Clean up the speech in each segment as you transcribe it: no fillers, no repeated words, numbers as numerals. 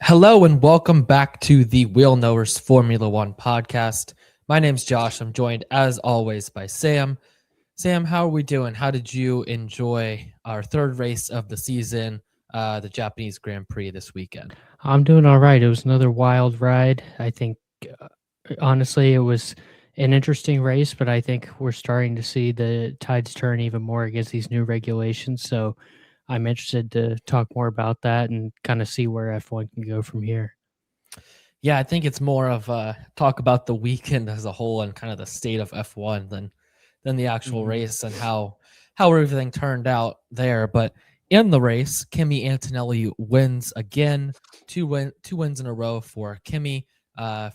Hello and welcome back to the Wheel Knowers Formula One podcast. My name's Josh. I'm joined as always by Sam. Sam, how are we doing? How did you enjoy our third race of the season, the Japanese Grand Prix this weekend? I'm doing all right. It was another wild ride. I think, honestly, it was an interesting race, but I think we're starting to see the tides turn even more against these new regulations. So I'm interested to talk more about that and kind of see where F1 can go from here. Yeah, I think it's more of talk about the weekend as a whole and kind of the state of F1 than the actual race and how everything turned out there. But in the race, Kimi Antonelli wins again, two wins in a row for Kimi.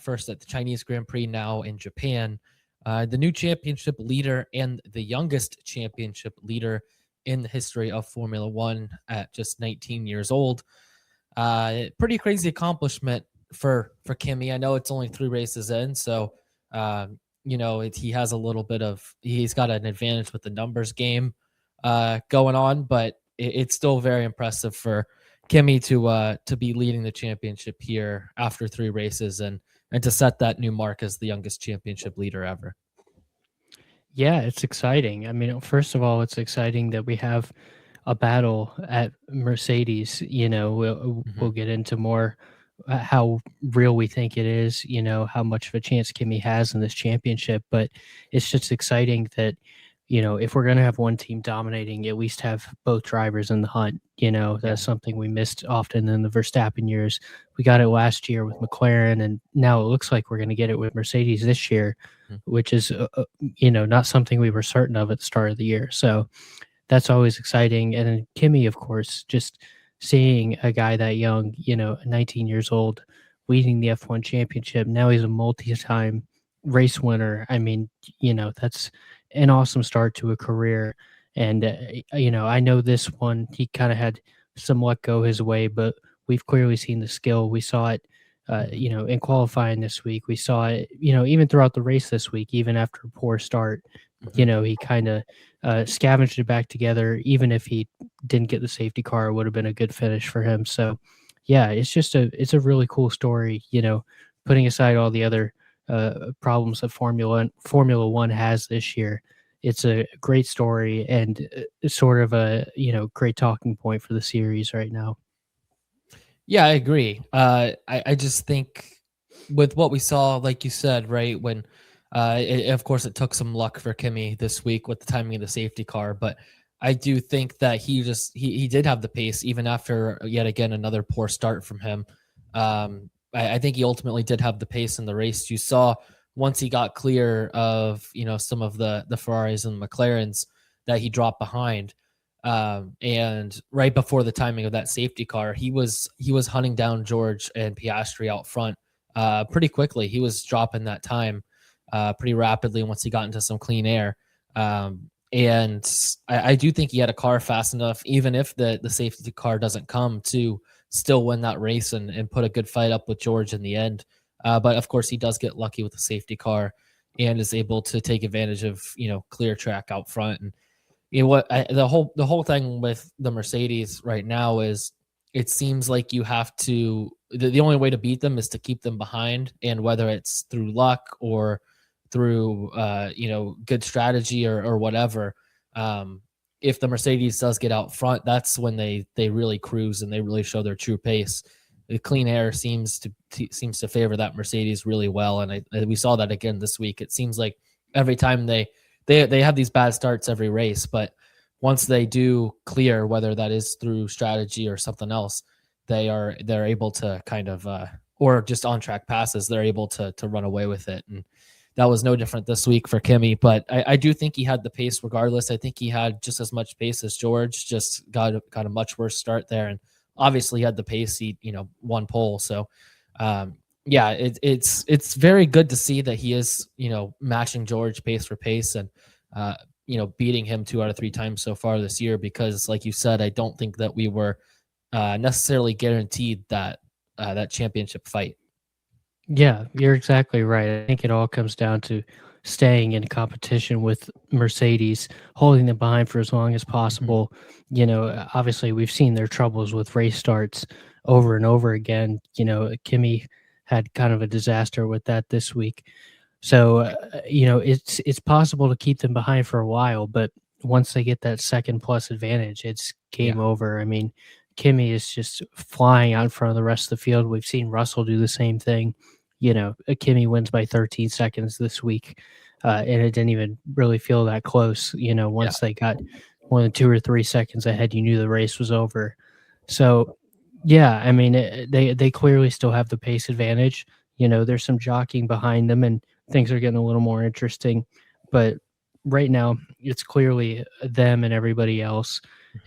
First at the Chinese Grand Prix, now in Japan. The new championship leader and the youngest championship leader in the history of Formula One at just 19 years old. Pretty crazy accomplishment for Kimi. I know it's only 3 races in, so he has a little bit of he's got an advantage with the numbers game going on, but it's still very impressive for Kimi to be leading the championship here after 3 races and to set that new mark as the youngest championship leader ever. Yeah, it's exciting. I mean, first of all, it's exciting that we have a battle at Mercedes. We'll get into more how real we think it is, how much of a chance Kimi has in this championship. But it's just exciting that, if we're going to have one team dominating, at least have both drivers in the hunt. That's something we missed often in the Verstappen years. We got it last year with McLaren, and now it looks like we're going to get it with Mercedes this year, which is, not something we were certain of at the start of the year. So that's always exciting. And then Kimi, of course, just seeing a guy that young, 19 years old, leading the F1 championship. Now he's a multi-time race winner. I mean, that's an awesome start to a career. And, I know this one, he kind of had some luck go his way, but we've clearly seen the skill. We saw it, in qualifying this week. We saw it, even throughout the race this week, even after a poor start. He kind of scavenged it back together. Even if he didn't get the safety car, it would have been a good finish for him. So, yeah, it's a really cool story. Putting aside all the other problems that Formula One has this year, it's a great story and sort of a great talking point for the series right now. Yeah, I agree. I just think with what we saw, like you said, right when. Of course, it took some luck for Kimi this week with the timing of the safety car, but I do think that he did have the pace even after yet again another poor start from him. I think he ultimately did have the pace in the race. You saw once he got clear of some of the Ferraris and McLarens that he dropped behind, and right before the timing of that safety car, he was hunting down George and Piastri out front pretty quickly. He was dropping that time pretty rapidly once he got into some clean air. And I do think he had a car fast enough, even if the safety car doesn't come, to still win that race and put a good fight up with George in the end. But of course, he does get lucky with the safety car and is able to take advantage of clear track out front. And the whole thing with the Mercedes right now is it seems like you have to the only way to beat them is to keep them behind, and whether it's through luck or through good strategy or whatever. If the Mercedes does get out front, that's when they really cruise and they really show their true pace. The clean air seems to favor that Mercedes really well, and we saw that again this week. It seems like every time they have these bad starts every race, but once they do clear, whether that is through strategy or something else, they're able to kind of or just on track passes, they're able to run away with it. And that was no different this week for Kimi, but I do think he had the pace regardless. I think he had just as much pace as George, just got a much worse start there. And obviously he had the pace, he won pole. So it's very good to see that he is, matching George pace for pace and, beating him 2 out of 3 times so far this year, because like you said, I don't think that we were necessarily guaranteed that championship fight. Yeah, you're exactly right. I think it all comes down to staying in competition with Mercedes, holding them behind for as long as possible. Obviously we've seen their troubles with race starts over and over again. Kimi had kind of a disaster with that this week. So, it's possible to keep them behind for a while, but once they get that second plus advantage, it's Yeah. game over. I mean, Kimi is just flying out in front of the rest of the field. We've seen Russell do the same thing. Kimi wins by 13 seconds this week, and it didn't even really feel that close. Yeah. Once they got more than 2 or 3 seconds ahead, you knew the race was over. So, yeah, I mean, they clearly still have the pace advantage. There's some jockeying behind them, and things are getting a little more interesting. But right now, it's clearly them and everybody else.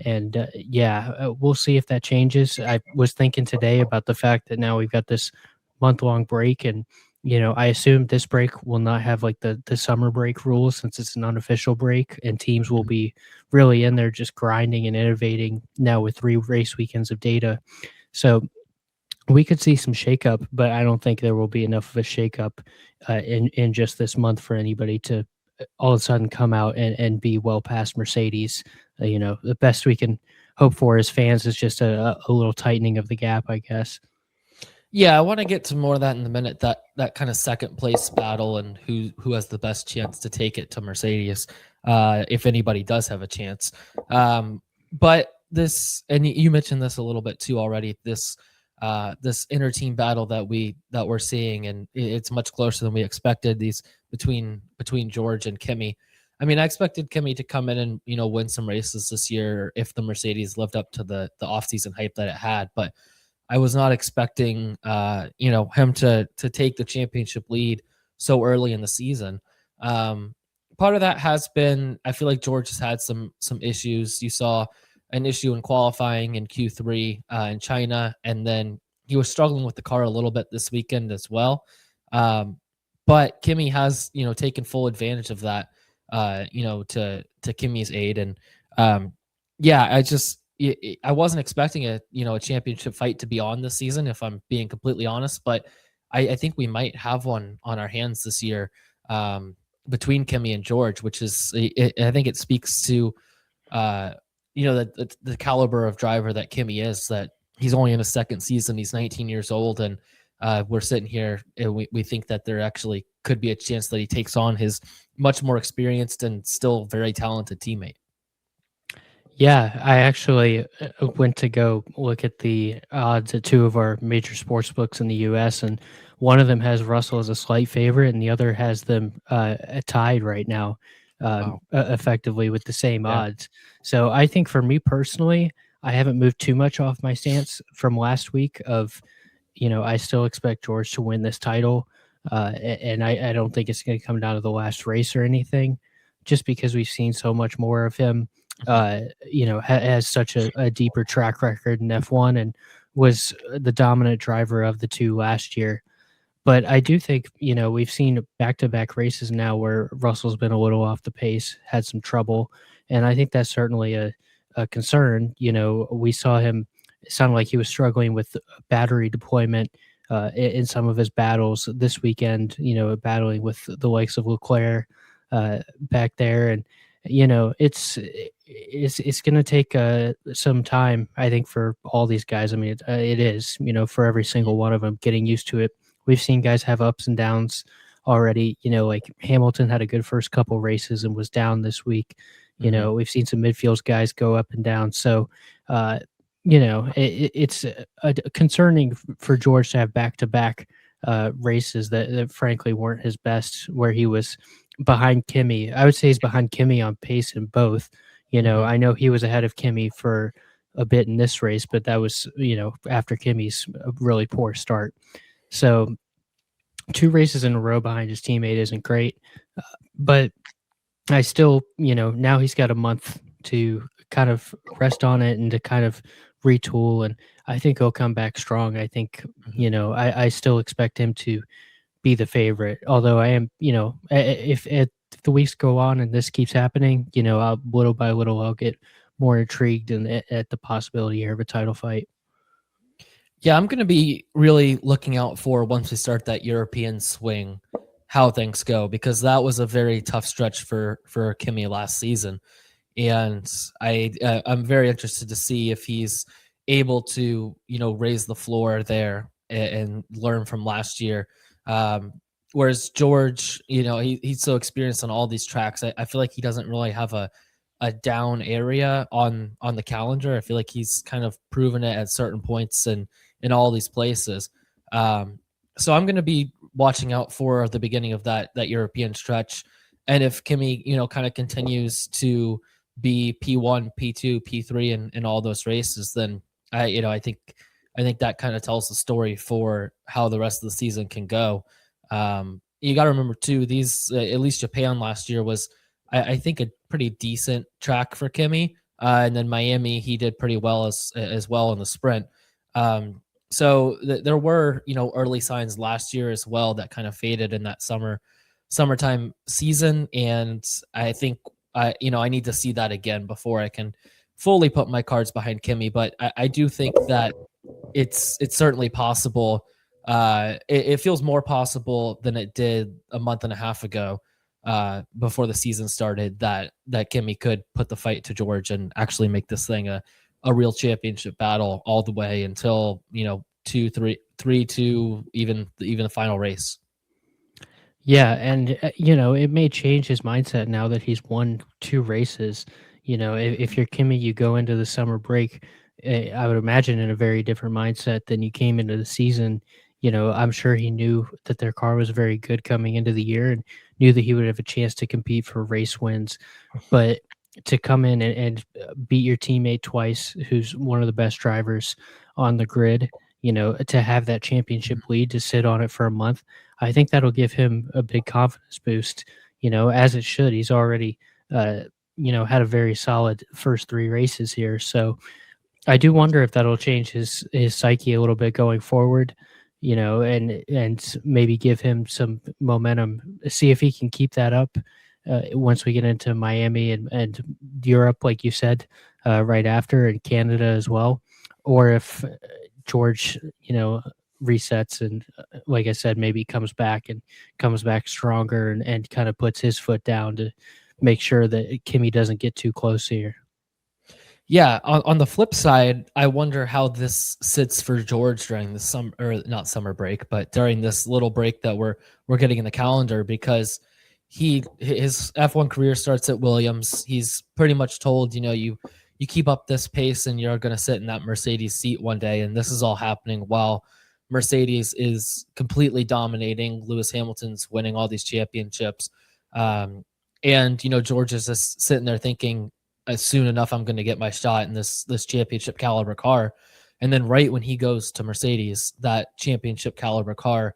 And we'll see if that changes. I was thinking today about the fact that now we've got this month-long break, and I assume this break will not have like the summer break rules, since it's an unofficial break, and teams will be really in there just grinding and innovating now with 3 race weekends of data. So we could see some shakeup, but I don't think there will be enough of a shakeup in just this month for anybody to all of a sudden come out and be well past Mercedes. The best we can hope for as fans is just a little tightening of the gap, I guess. Yeah, I want to get to more of that in a minute. That kind of second place battle and who has the best chance to take it to Mercedes, if anybody does have a chance. But this, and you mentioned this a little bit too already. This inter team battle that we're seeing, and it's much closer than we expected. These between George and Kimi. I mean, I expected Kimi to come in and win some races this year if the Mercedes lived up to the offseason hype that it had, but I was not expecting, him to take the championship lead so early in the season. Part of that has been, I feel like George has had some issues. You saw an issue in qualifying in Q3 in China, and then he was struggling with the car a little bit this weekend as well. But Kimi has, taken full advantage of that, to Kimi's aid, and I wasn't expecting a championship fight to be on this season, if I'm being completely honest, but I think we might have one on our hands this year, between Kimi and George, which is, I think it speaks to, the caliber of driver that Kimi is, that he's only in his second season. He's 19 years old, and we're sitting here and we think that there actually could be a chance that he takes on his much more experienced and still very talented teammate. Yeah, I actually went to go look at the odds at 2 of our major sports books in the US, and one of them has Russell as a slight favorite, and the other has them tied right now, Wow. effectively with the same Yeah. odds. So I think for me personally, I haven't moved too much off my stance from last week of, I still expect George to win this title. And I don't think it's going to come down to the last race or anything, just because we've seen so much more of him. Has such a deeper track record in F1 and was the dominant driver of the 2 last year. But I do think, we've seen back-to-back races now where Russell's been a little off the pace, had some trouble, and I think that's certainly a concern. We saw him, it sounded like he was struggling with battery deployment in some of his battles this weekend, battling with the likes of Leclerc back there. And it's going to take some time, I think, for all these guys. I mean, it is, for every single one of them getting used to it. We've seen guys have ups and downs already. Like Hamilton had a good first couple races and was down this week. We've seen some midfield guys go up and down. So, it's concerning for George to have back-to-back races that frankly weren't his best, where he was behind Kimi. I would say he's behind Kimi on pace in both. I know he was ahead of Kimi for a bit in this race, but that was, after Kimi's really poor start. So 2 races in a row behind his teammate isn't great. But I still, now he's got a month to kind of rest on it and to kind of retool. And I think he'll come back strong. I think, I still expect him to be the favorite. Although I am, if the weeks go on and this keeps happening, I'll, little by little, I'll get more intrigued at the possibility here of a title fight. Yeah, I'm going to be really looking out for, once we start that European swing, how things go, because that was a very tough stretch for Kimi last season, and I'm very interested to see if he's able to, raise the floor there and learn from last year. Whereas George, he's so experienced on all these tracks. I feel like he doesn't really have a down area on the calendar. I feel like he's kind of proven it at certain points and in all these places. So I'm going to be watching out for the beginning of that European stretch, and if Kimi, kind of continues to be P1, P2, P3 in all those races, then I think that kind of tells the story for how the rest of the season can go. You got to remember too, these at least Japan last year was, I think, a pretty decent track for Kimi, and then Miami he did pretty well as well in the sprint. So there were early signs last year as well that kind of faded in that summertime season, and I think I need to see that again before I can fully put my cards behind Kimi. But I do think that it's certainly possible. It feels more possible than it did a month and a half ago, before the season started, that Kimi could put the fight to George and actually make this thing a real championship battle all the way until 2, 3, 2, even the final race. Yeah, and it may change his mindset now that he's won 2 races. If you're Kimi, you go into the summer break, I would imagine, in a very different mindset than you came into the season. I'm sure he knew that their car was very good coming into the year and knew that he would have a chance to compete for race wins. But to come in and beat your teammate twice, who's one of the best drivers on the grid, to have that championship lead, to sit on it for a month, I think that'll give him a big confidence boost, as it should. He's already, had a very solid first 3 races here. So I do wonder if that'll change his psyche a little bit going forward, and maybe give him some momentum, see if he can keep that up once we get into Miami and Europe, like you said, right after, and Canada as well. Or if George, resets and, like I said, maybe comes back stronger and kind of puts his foot down to make sure that Kimi doesn't get too close here. Yeah, on the flip side, I wonder how this sits for George during the summer, or not summer break, but during this little break that we're getting in the calendar, because his F1 career starts at Williams. He's pretty much told, you keep up this pace and you're going to sit in that Mercedes seat one day, and this is all happening while Mercedes is completely dominating. Lewis Hamilton's winning all these championships, and George is just sitting there thinking, soon enough, I'm going to get my shot in this championship caliber car. And then right when he goes to Mercedes, that championship caliber car,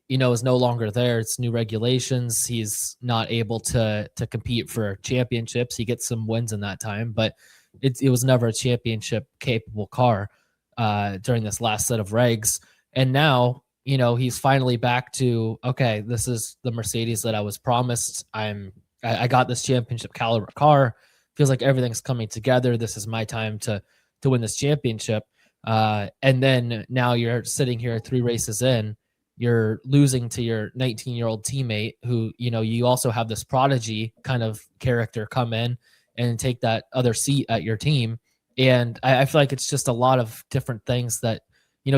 is no longer there. It's new regulations. He's not able to compete for championships. He gets some wins in that time, but it was never a championship capable car during this last set of regs. And now, he's finally back to, okay, this is the Mercedes that I was promised. I got this championship caliber car. Feels like everything's coming together. This is my time to win this championship. And then now you're sitting here 3 races in, you're losing to your 19-year-old teammate who, you also have this prodigy kind of character come in and take that other seat at your team. And I feel like it's just a lot of different things that,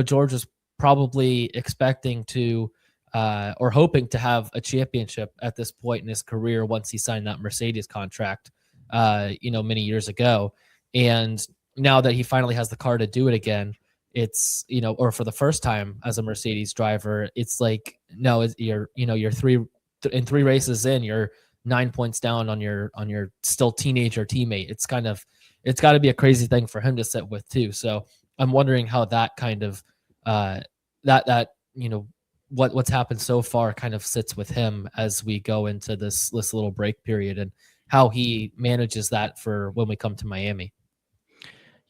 George was probably expecting to, or hoping to have a championship at this point in his career once he signed that Mercedes contract, many years ago. And now that he finally has the car to do it again, it's, or for the first time as a Mercedes driver, it's like, no, you're 3 races in, you're 9 points down on your still teenager teammate. It's got to be a crazy thing for him to sit with too. So I'm wondering how that kind of, what's happened so far kind of sits with him as we go into this little break period, and how he manages that for when we come to Miami.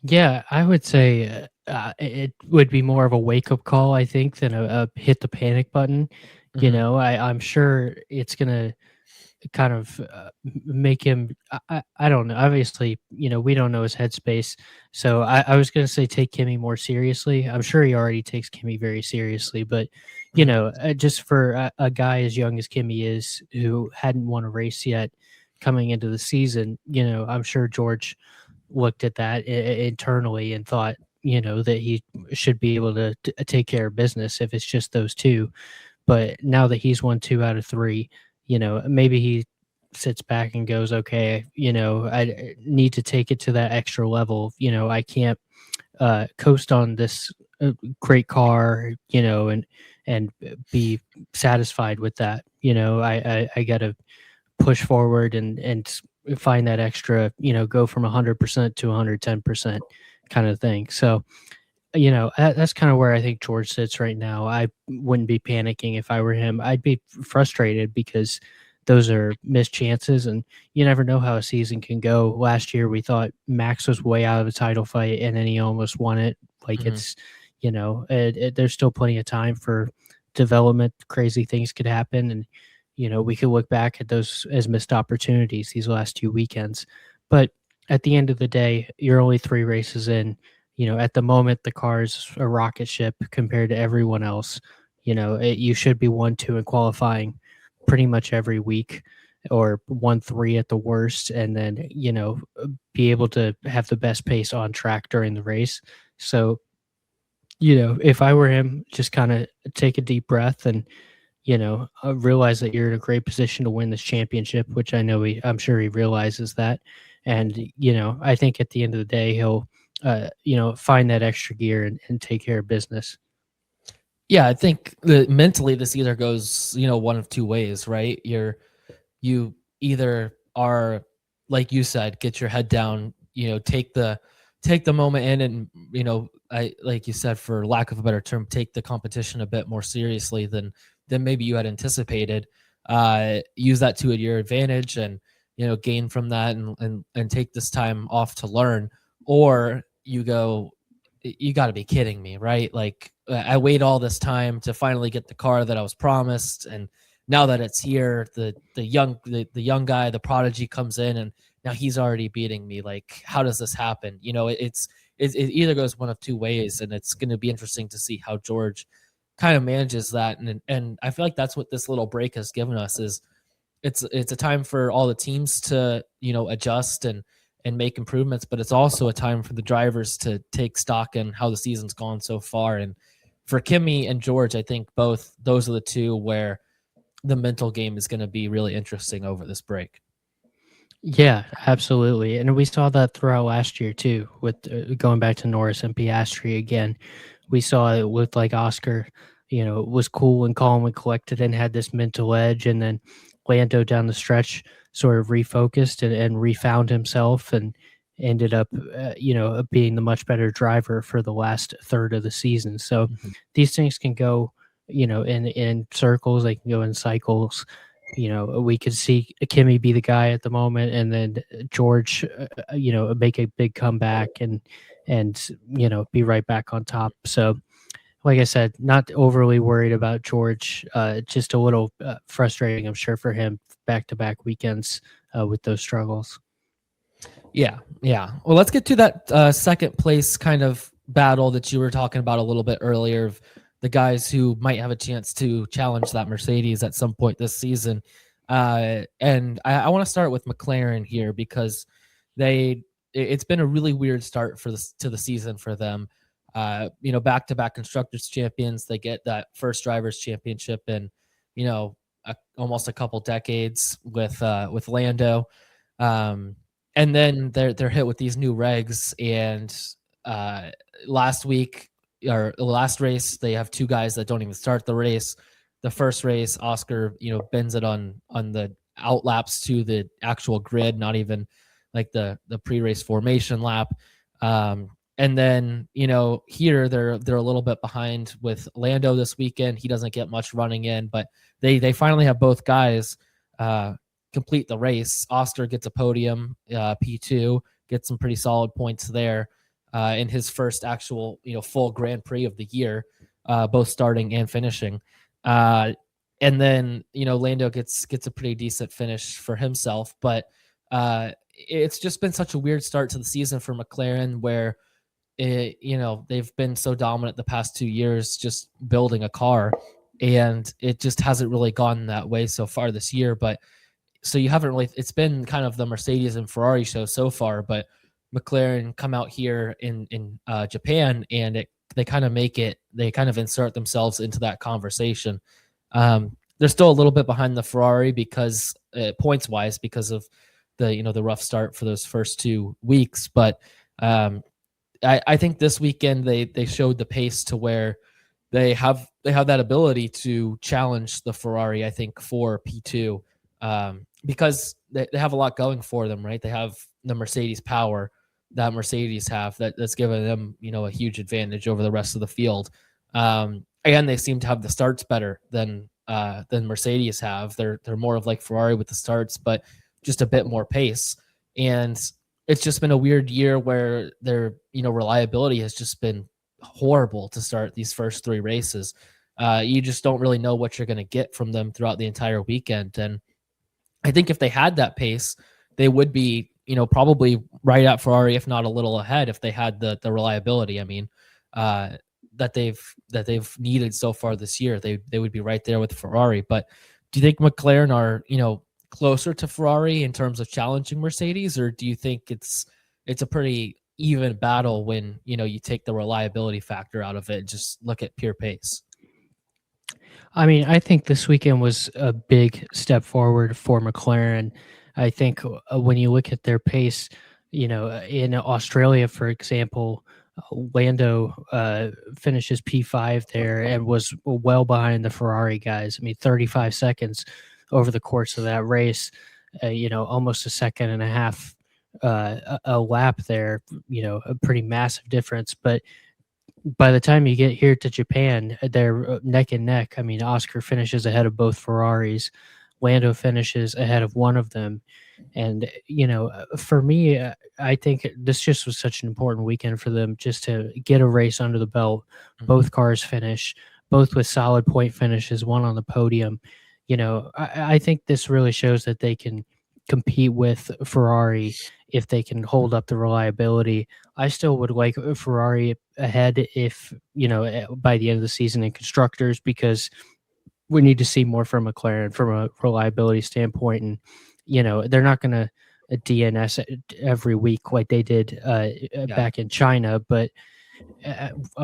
Yeah, I would say it would be more of a wake up call, I think, than a hit the panic button. Mhm. I'm sure it's gonna kind of make him. I don't know. Obviously, we don't know his headspace, so I was gonna say take Kimmy more seriously. I'm sure he already takes Kimmy very seriously, but Mhm. just for a guy as young as Kimmy is, who hadn't won a race yet coming into the season, I'm sure George looked at that internally and thought, that he should be able to take care of business if it's just those two. But now that he's won 2 out of 3, maybe he sits back and goes, "Okay, I need to take it to that extra level. I can't coast on this great car, and be satisfied with that. I got to push forward and find that extra, go from 100% to 110% kind of thing." So, that's kind of where I think George sits right now. I wouldn't be panicking if I were him. I'd be frustrated because those are missed chances, and you never know how a season can go. Last year, we thought Max was way out of the title fight, and then he almost won it. Like Mhm. it's, there's still plenty of time for development. Crazy things could happen, and we could look back at those as missed opportunities these last 2 weekends. But at the end of the day, you're only 3 races in. At the moment, the car is a rocket ship compared to everyone else. You should be 1-2 in qualifying pretty much every week, or 1-3 at the worst, and then, be able to have the best pace on track during the race. So, if I were him, just kind of take a deep breath and, realize that you're in a great position to win this championship, which I know I'm sure he realizes that. And, I think at the end of the day, he'll, find that extra gear and take care of business. Yeah, I think that mentally this either goes, one of two ways, right? You either are, like you said, get your head down, take the moment in, and I, like you said, for lack of a better term, take the competition a bit more seriously than maybe you had anticipated. Use that to your advantage, and gain from that, and take this time off to learn. Or you go, you got to be kidding me, right? Like, I wait all this time to finally get the car that I was promised, and now that it's here, the young guy, the prodigy, comes in, and now he's already beating me. Like, how does this happen? It either goes one of two ways, and it's going to be interesting to see how George kind of manages that. And I feel like that's what this little break has given us, is it's a time for all the teams to adjust and make improvements, but it's also a time for the drivers to take stock in how the season's gone so far. And for Kimi and George, I think both those are the two where the mental game is going to be really interesting over this break. Yeah, absolutely. And we saw that throughout last year too, with going back to Norris and Piastri again. We saw it with like Oscar, was cool and calm and collected and had this mental edge. And then Lando down the stretch sort of refocused and refound himself and ended up, being the much better driver for the last third of the season. So Mhm. these things can go, in circles, they can go in cycles. We could see Kimi be the guy at the moment, and then George, make a big comeback and be right back on top. So, like I said, not overly worried about George. Just a little frustrating, I'm sure, for him back to back weekends with those struggles. Yeah, yeah. Well, let's get to that second place kind of battle that you were talking about a little bit earlier, of the guys who might have a chance to challenge that Mercedes at some point this season. And I want to start with McLaren here, because it's been a really weird start to the season for them. Back-to-back constructors champions. They get that first drivers championship in, almost a couple decades with Lando. And then they're hit with these new regs, and last week, or the last race, they have two guys that don't even start the race. The first race, Oscar, bends it on the out laps to the actual grid, not even like the pre-race formation lap. And then here they're a little bit behind with Lando this weekend. He doesn't get much running in, but they finally have both guys complete the race. Oscar gets a podium, P2, gets some pretty solid points there in his first actual full Grand Prix of the year, both starting and finishing. And then Lando gets a pretty decent finish for himself, but it's just been such a weird start to the season for McLaren, where they've been so dominant the past 2 years just building a car, and it just hasn't really gone that way so far this year. But so you haven't really, it's been kind of the Mercedes and Ferrari show so far, but McLaren come out here in Japan, and they kind of they kind of insert themselves into that conversation. They're still a little bit behind the Ferrari because points wise, because of the rough start for those first 2 weeks. But I think this weekend they showed the pace to where they have that ability to challenge the Ferrari. I think for P2, because they have a lot going for them, right? They have the Mercedes power that Mercedes have that's given them a huge advantage over the rest of the field. And they seem to have the starts better than Mercedes have. They're more of like Ferrari with the starts, but just a bit more pace. And it's just been a weird year where their reliability has just been horrible to start these first 3 races. You just don't really know what you're going to get from them throughout the entire weekend. And I think if they had that pace, they would be, probably right at Ferrari, if not a little ahead, if they had the reliability. I mean, that they've needed so far this year. They would be right there with Ferrari. But do you think McLaren are, closer to Ferrari in terms of challenging Mercedes, or do you think it's a pretty even battle when you take the reliability factor out of it and just look at pure pace? I mean, I think this weekend was a big step forward for McLaren. I think when you look at their pace, in Australia, for example, Lando finishes P5 there and was well behind the Ferrari guys. I mean, 35 seconds over the course of that race, almost a second and a half a lap there, a pretty massive difference. But by the time you get here to Japan, they're neck and neck. I mean, Oscar finishes ahead of both Ferraris. Lando finishes ahead of one of them. And, for me, I think this just was such an important weekend for them just to get a race under the belt. Both cars finish, both with solid point finishes, one on the podium. I think this really shows that they can compete with Ferrari if they can hold up the reliability. I still would like Ferrari ahead if, by the end of the season in constructors, because we need to see more from McLaren from a reliability standpoint. And, they're not going to DNS every week like they did back in China, but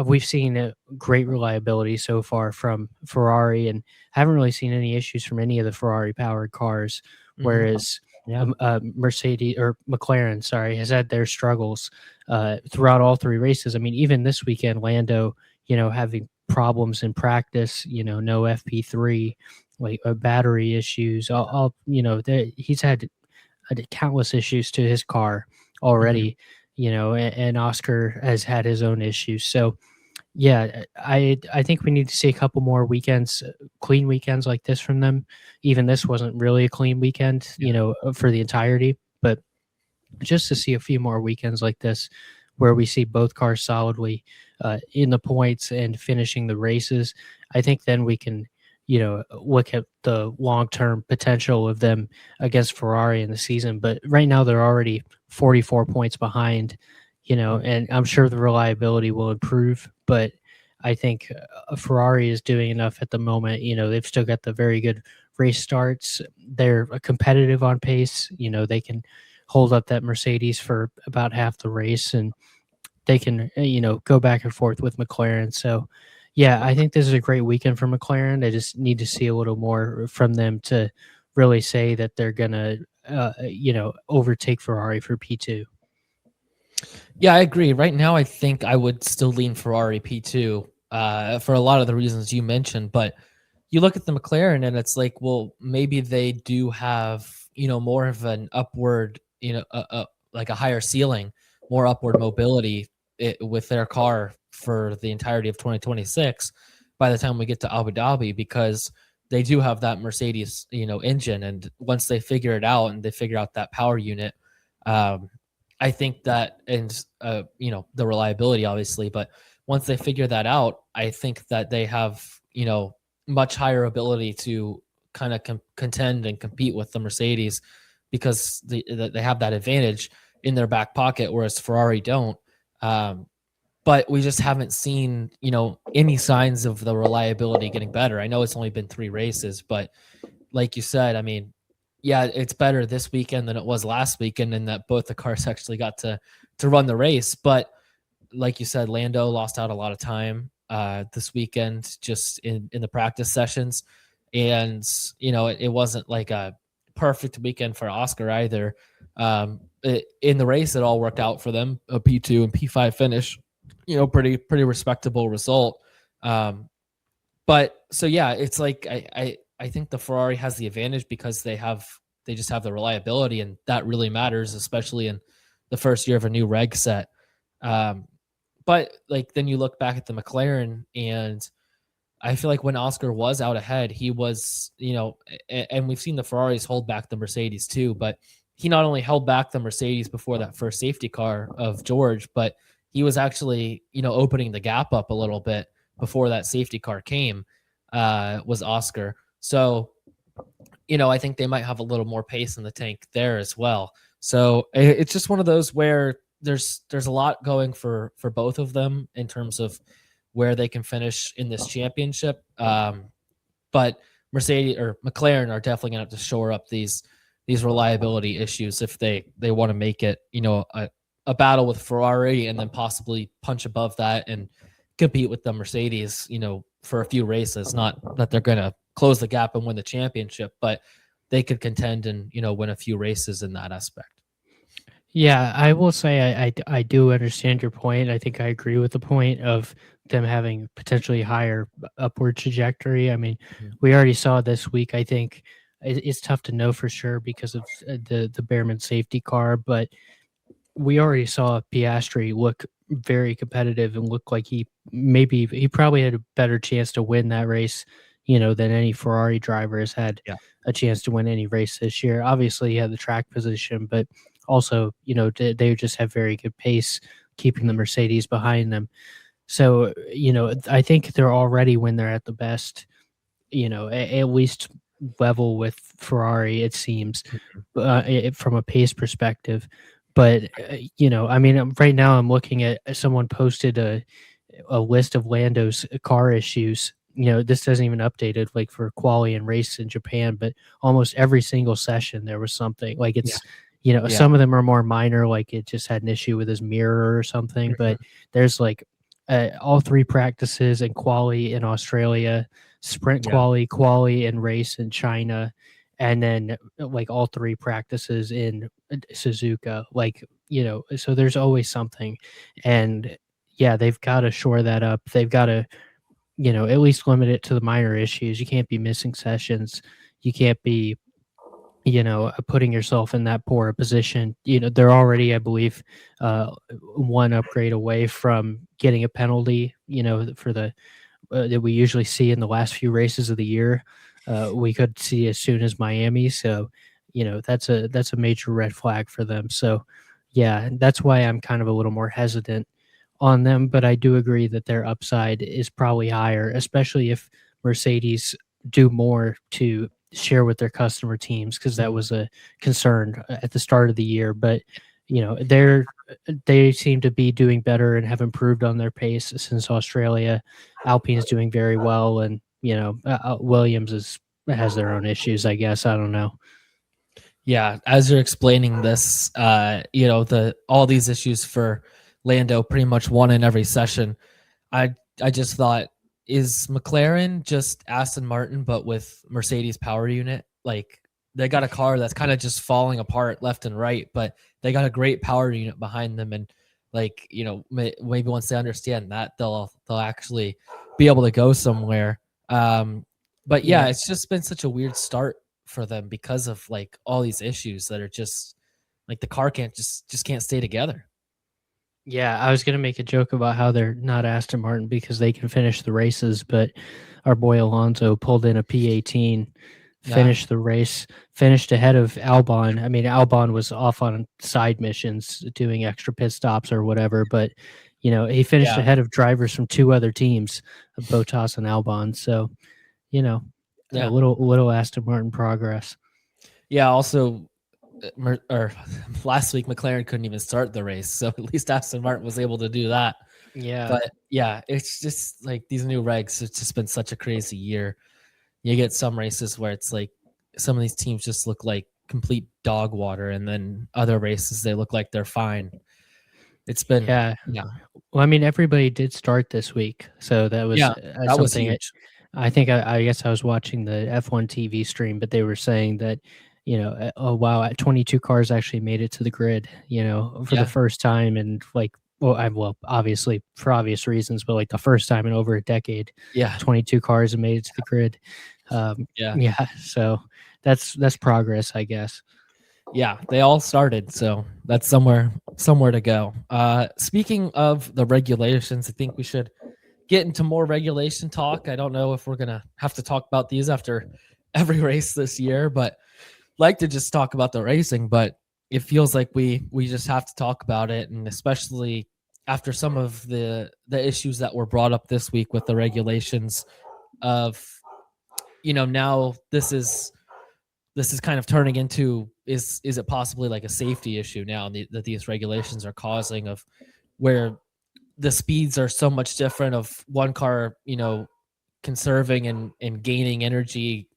we've seen great reliability so far from Ferrari and haven't really seen any issues from any of the Ferrari powered cars. Whereas Mercedes or McLaren, sorry, has had their struggles throughout all 3 races. I mean, even this weekend, Lando, having problems in practice, no FP3, like battery issues. He's had countless issues to his car already, and Oscar has had his own issues. So, yeah, I think we need to see a couple more weekends, clean weekends like this from them. Even this wasn't really a clean weekend, for the entirety, but just to see a few more weekends like this where we see both cars solidly in the points and finishing the races, I think then we can, look at the long-term potential of them against Ferrari in the season. But right now they're already 44 points behind, and I'm sure the reliability will improve, but I think Ferrari is doing enough at the moment. They've still got the very good race starts. They're competitive on pace. They can hold up that Mercedes for about half the race, and they can, go back and forth with McLaren. So, yeah, I think this is a great weekend for McLaren. I just need to see a little more from them to really say that they're going to, overtake Ferrari for P2. Yeah, I agree. Right now, I think I would still lean Ferrari P2 for a lot of the reasons you mentioned. But you look at the McLaren and it's like, well, maybe they do have, more of an upward, like a higher ceiling, more upward mobility with their car for the entirety of 2026 by the time we get to Abu Dhabi, because they do have that Mercedes, engine. And once they figure it out and they figure out that power unit, I think that, and the reliability, obviously, but once they figure that out, I think that they have, much higher ability to kind of contend and compete with the Mercedes, because they have that advantage in their back pocket, whereas Ferrari don't. But we just haven't seen, any signs of the reliability getting better. I know it's only been 3 races, but like you said, I mean, yeah, it's better this weekend than it was last weekend, and that both the cars actually got to run the race. But like you said, Lando lost out a lot of time this weekend just in the practice sessions. And, it wasn't like a perfect weekend for Oscar either. In the race, it all worked out for them, a P2 and P5 finish, pretty respectable result. But so, yeah, it's like I think the Ferrari has the advantage because they just have the reliability, and that really matters, especially in the first year of a new reg set. But like then you look back at the McLaren, and I feel like when Oscar was out ahead, he was, and we've seen the Ferraris hold back the Mercedes too, but he not only held back the Mercedes before that first safety car of George, but he was actually, opening the gap up a little bit before that safety car came, was Oscar. So, I think they might have a little more pace in the tank there as well. So it's just one of those where there's a lot going for both of them in terms of where they can finish in this championship. But Mercedes or McLaren are definitely going to have to shore up these reliability issues if they want to make it, a battle with Ferrari and then possibly punch above that and compete with the Mercedes, for a few races. Not that they're going to close the gap and win the championship, but they could contend and, win a few races in that aspect. Yeah, I will say I do understand your point. I think I agree with the point of them having potentially higher upward trajectory. I mean, we already saw this week. I think it's tough to know for sure because of the Behrman safety car, but we already saw Piastri look very competitive and look like he probably had a better chance to win that race, than any Ferrari driver has had a chance to win any race this year. Obviously, he had the track position, but also, they just have very good pace, keeping the Mercedes behind them. So, I think they're already, when they're at the best, at least level with Ferrari, it seems, from a pace perspective. But, I mean, right now I'm looking at someone posted a list of Lando's car issues. This doesn't even update it like for quali and race in Japan, but almost every single session there was something like it's, some of them are more minor, like it just had an issue with his mirror or something, but there's like all three practices and quali in Australia, sprint quali and race in China, and then like all three practices in Suzuka, like, so there's always something. And yeah, they've got to shore that up. They've got to, at least limit it to the minor issues. You can't be missing sessions. You can't be, putting yourself in that poor a position. They're already, I believe, one upgrade away from getting a penalty, for the that we usually see in the last few races of the year. We could see as soon as Miami. So, that's a major red flag for them. So, yeah, that's why I'm kind of a little more hesitant on them. But I do agree that their upside is probably higher, especially if Mercedes do more to share with their customer teams, because that was a concern at the start of the year. But they seem to be doing better and have improved on their pace since Australia. Alpine's doing very well, and Williams has their own issues, I guess. I don't know. Yeah, as you're explaining this, all these issues for Lando pretty much won in every session. I just thought, is McLaren just Aston Martin but with Mercedes power unit? Like, they got a car that's kind of just falling apart left and right, but they got a great power unit behind them, and like, maybe once they understand that, they'll actually be able to go somewhere. But yeah, it's just been such a weird start for them because of like all these issues that are just like the car can't can't stay together. Yeah, I was gonna make a joke about how they're not Aston Martin because they can finish the races, but our boy Alonso pulled in a P18, finished the race, finished ahead of Albon. I mean, Albon was off on side missions doing extra pit stops or whatever, but he finished ahead of drivers from two other teams, Bottas and Albon. So, a little Aston Martin progress. Yeah, also or last week McLaren couldn't even start the race, so at least Aston Martin was able to do that. Yeah. But yeah, it's just like these new regs, it's just been such a crazy year. You get some races where it's like some of these teams just look like complete dog water, and then other races they look like they're fine. It's been Yeah. yeah. Well, I mean, everybody did start this week, so that was Yeah, that was something. huge. I think I guess I was watching the F1 TV stream, but they were saying that, oh wow, 22 cars actually made it to the grid, for the Yeah, first time, and like, well, obviously for obvious reasons, but like the first time in over a decade, yeah, 22 cars have made it to the grid. yeah. Yeah, so that's progress, I guess. Yeah, they all started, so that's somewhere to go. Speaking of the regulations, I think we should get into more regulation talk. I don't know if we're gonna have to talk about these after every race this year, but like to just talk about the racing. But it feels like we just have to talk about it, and especially after some of the issues that were brought up this week with the regulations of now this is kind of turning into is it possibly like a safety issue now that these regulations are causing of where the speeds are so much different of one car conserving and gaining energy,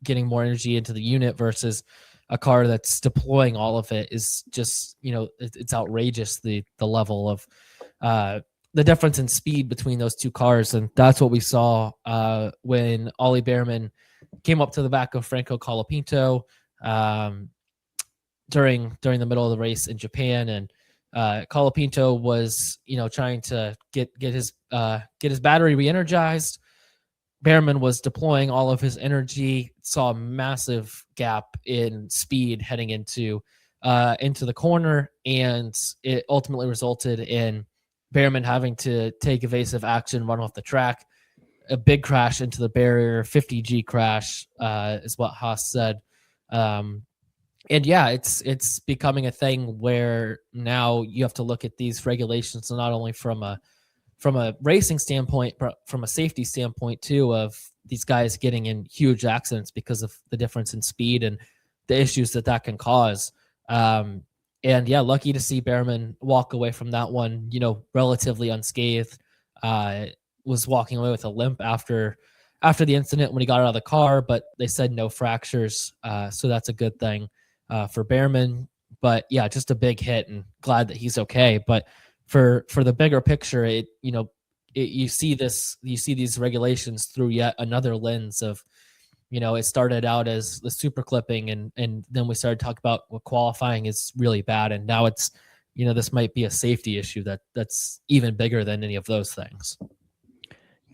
getting more energy into the unit versus a car that's deploying all of it is just it's outrageous the level of the difference in speed between those two cars. And that's what we saw when Ollie Behrman came up to the back of Franco Colapinto um, during the middle of the race in Japan. And Colapinto was trying to get his battery re-energized. Behrman was deploying all of his energy, saw a massive gap in speed heading into the corner, and it ultimately resulted in Behrman having to take evasive action, run off the track. A big crash into the barrier, 50G crash, is what Haas said. And yeah, it's becoming a thing where now you have to look at these regulations not only from a racing standpoint, but from a safety standpoint too, of these guys getting in huge accidents because of the difference in speed and the issues that can cause. And yeah, lucky to see Behrman walk away from that one, relatively unscathed. Was walking away with a limp after the incident when he got out of the car, but they said no fractures, so that's a good thing for Behrman. But yeah, just a big hit, and glad that he's okay. But for the bigger picture, you see these regulations through yet another lens of it started out as the super clipping, and then we started talking about what qualifying is really bad, and now it's this might be a safety issue that's even bigger than any of those things.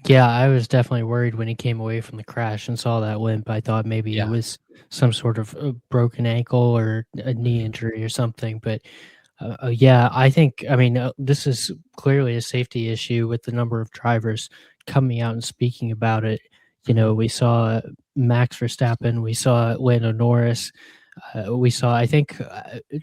Yeah, I was definitely worried when he came away from the crash and saw that limp. I thought maybe it Yeah. was some sort of a broken ankle or a knee Mhm. injury or something. But yeah, I think, I mean, this is clearly a safety issue with the number of drivers coming out and speaking about it. Mhm. We saw Max Verstappen, we saw Lando Norris, we saw, I think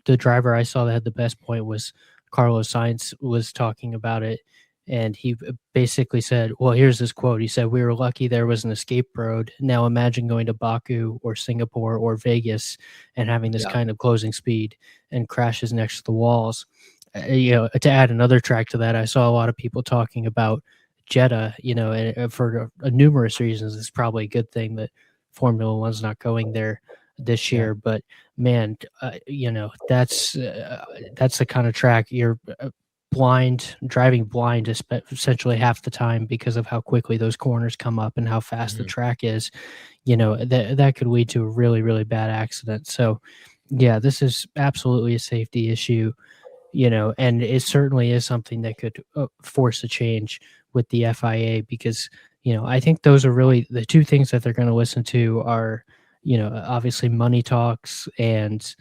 the driver I saw that had the best point was Carlos Sainz was talking about it. And he basically said, well, here's this quote. He said, "We were lucky there was an escape road. Now imagine going to Baku or Singapore or Vegas and having this Yeah. kind of closing speed and crashes next to the walls." To add another track to that, I saw a lot of people talking about Jeddah, and for numerous reasons. It's probably a good thing that Formula One's not going there this Yeah. year. But man, that's the kind of track you're driving blind essentially half the time because of how quickly those corners come up and how fast the Mhm. track is. That could lead to a really, really bad accident. So yeah, this is absolutely a safety issue, and it certainly is something that could force a change with the FIA, because I think those are really the two things that they're going to listen to are, obviously money talks and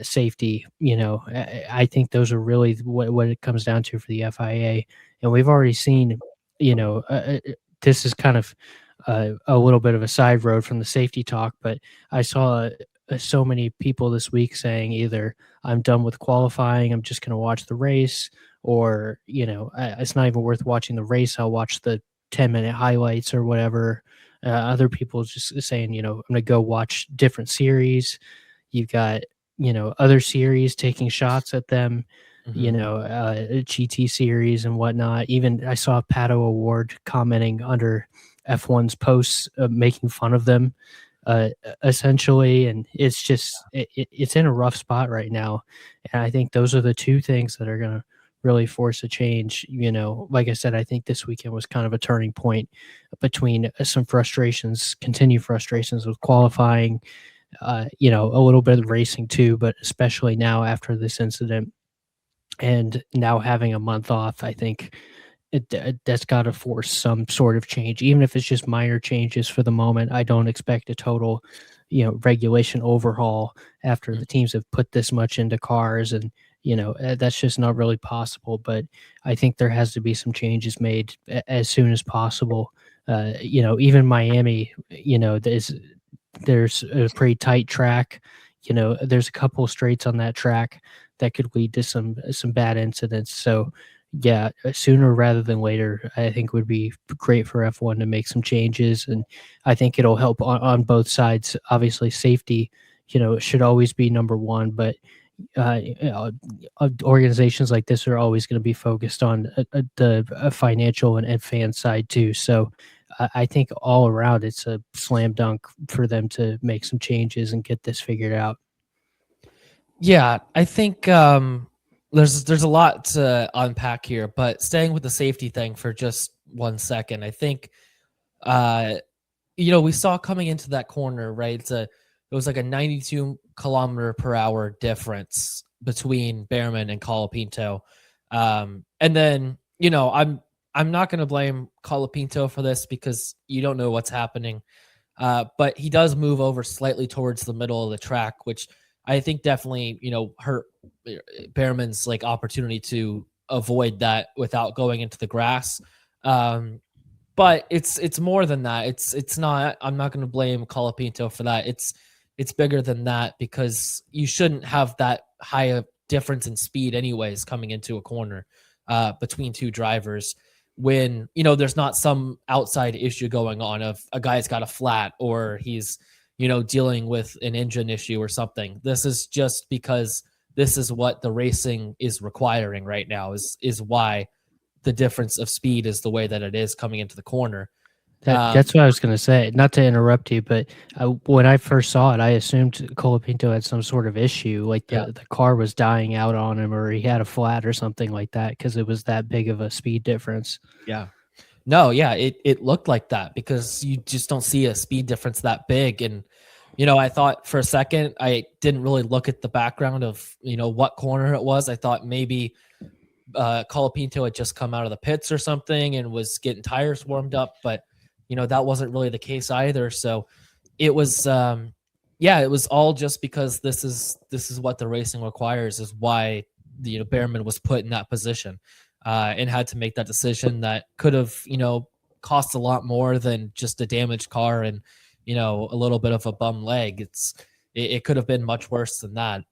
safety. I think those are really what it comes down to for the FIA. And we've already seen, this is kind of a little bit of a side road from the safety talk, but I saw so many people this week saying either I'm done with qualifying, I'm just going to watch the race, or it's not even worth watching the race, I'll watch the 10-minute highlights or whatever. Other people just saying, I'm going to go watch different series. You've got other series taking shots at them, Mhm. GT series and whatnot. Even I saw Pato Award commenting under F1's posts, making fun of them, essentially. And it's just it's in a rough spot right now, and I think those are the two things that are going to really force a change. Like I said, I think this weekend was kind of a turning point between some frustrations, continued frustrations with qualifying, a little bit of racing too, but especially now after this incident and now having a month off. I think that's got to force some sort of change, even if it's just minor changes for the moment. I don't expect a total, regulation overhaul after the teams have put this much into cars, and that's just not really possible. But I think there has to be some changes made as soon as possible. Even Miami, there's a pretty tight track. There's a couple straights on that track that could lead to some bad incidents. So yeah, sooner rather than later, I think would be great for F1 to make some changes, and I think it'll help on both sides. Obviously, safety, should always be number one, but organizations like this are always going to be focused on the financial and fan side too. So I think all around it's a slam dunk for them to make some changes and get this figured out. Yeah, I think there's a lot to unpack here, but staying with the safety thing for just 1 second, I think we saw coming into that corner, right? It was like a 92 km/h difference between Behrman and Colapinto. And then, I'm not going to blame Colapinto for this because you don't know what's happening. But he does move over slightly towards the middle of the track, which I think definitely, hurt Behrman's like opportunity to avoid that without going into the grass. But it's more than that. It's not. I'm not going to blame Colapinto for that. It's bigger than that because you shouldn't have that high a difference in speed, anyways, coming into a corner between two drivers when there's not some outside issue going on of a guy's got a flat or he's dealing with an engine issue or something. This is just because this is what the racing is requiring right now. Is why the difference of speed is the way that it is coming into the corner. That's what I was going to say. Not to interrupt you, but when I first saw it, I assumed Colapinto had some sort of issue, like the car was dying out on him, or he had a flat or something like that, because it was that big of a speed difference. Yeah. No, yeah, it looked like that because you just don't see a speed difference that big. And I thought for a second, I didn't really look at the background of what corner it was. I thought maybe Colapinto had just come out of the pits or something and was getting tires warmed up, but that wasn't really the case either. So it was it was all just because this is what the racing requires, is why Behrman was put in that position and had to make that decision that could have cost a lot more than just a damaged car and a little bit of a bum leg. It could have been much worse than that.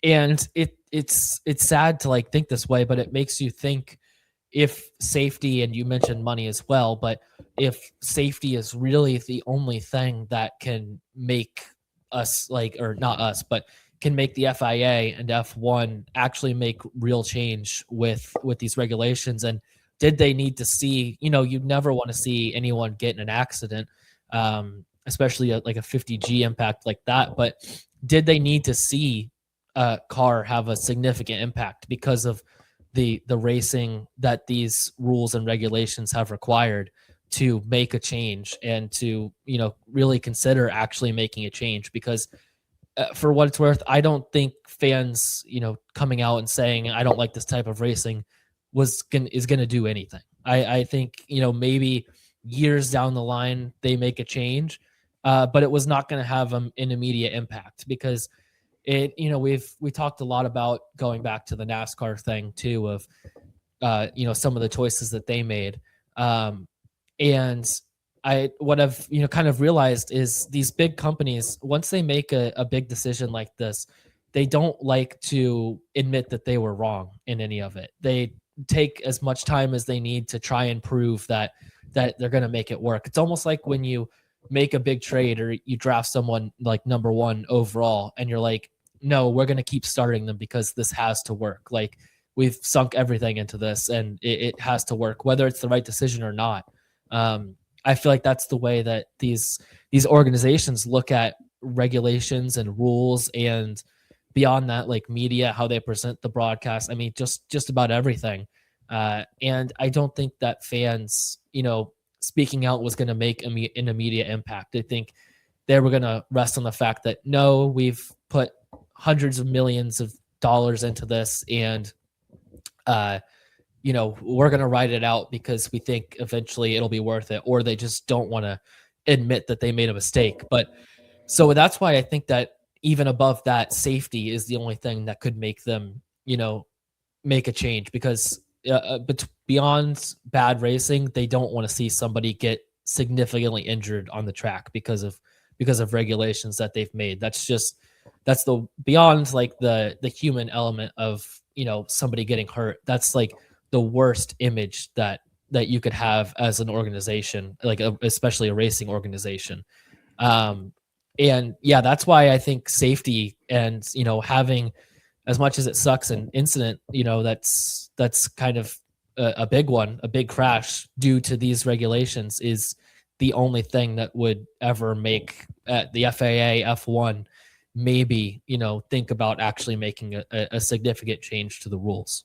And it's sad to like think this way, but it makes you think, if safety, and you mentioned money as well, but if safety is really the only thing that can make us or not us, but can make the FIA and F1 actually make real change with these regulations. And did they need to see, you never want to see anyone get in an accident, especially like a 50G impact like that. But did they need to see a car have a significant impact because of the racing that these rules and regulations have required to make a change and to really consider actually making a change? Because for what it's worth, I don't think fans coming out and saying I don't like this type of racing is gonna do anything. I think maybe years down the line they make a change, but it was not going to have an immediate impact because we talked a lot about going back to the NASCAR thing too, of some of the choices that they made. And what I've kind of realized is these big companies, once they make a big decision like this, they don't like to admit that they were wrong in any of it. They take as much time as they need to try and prove that they're going to make it work. It's almost like when you make a big trade or you draft someone like number one overall and you're like, no, we're going to keep starting them because this has to work. Like, we've sunk everything into this and it has to work, whether it's the right decision or not. I feel like that's the way that these organizations look at regulations and rules and beyond that, like media, how they present the broadcast. I mean, just about everything. And I don't think that fans, speaking out was going to make an immediate impact. I think they were going to rest on the fact that no, we've put hundreds of millions of dollars into this, and we're going to ride it out because we think eventually it'll be worth it, or they just don't want to admit that they made a mistake. But so that's why I think that even above that, safety is the only thing that could make them, make a change, because but beyond bad racing, they don't want to see somebody get significantly injured on the track because of regulations that they've made. That's the beyond like the human element of somebody getting hurt. That's like the worst image that you could have as an organization, like especially a racing organization. And yeah, that's why I think safety and having, as much as it sucks, an incident, that's kind of a big one, a big crash due to these regulations, is the only thing that would ever make the FAA F1 maybe think about actually making a significant change to the rules.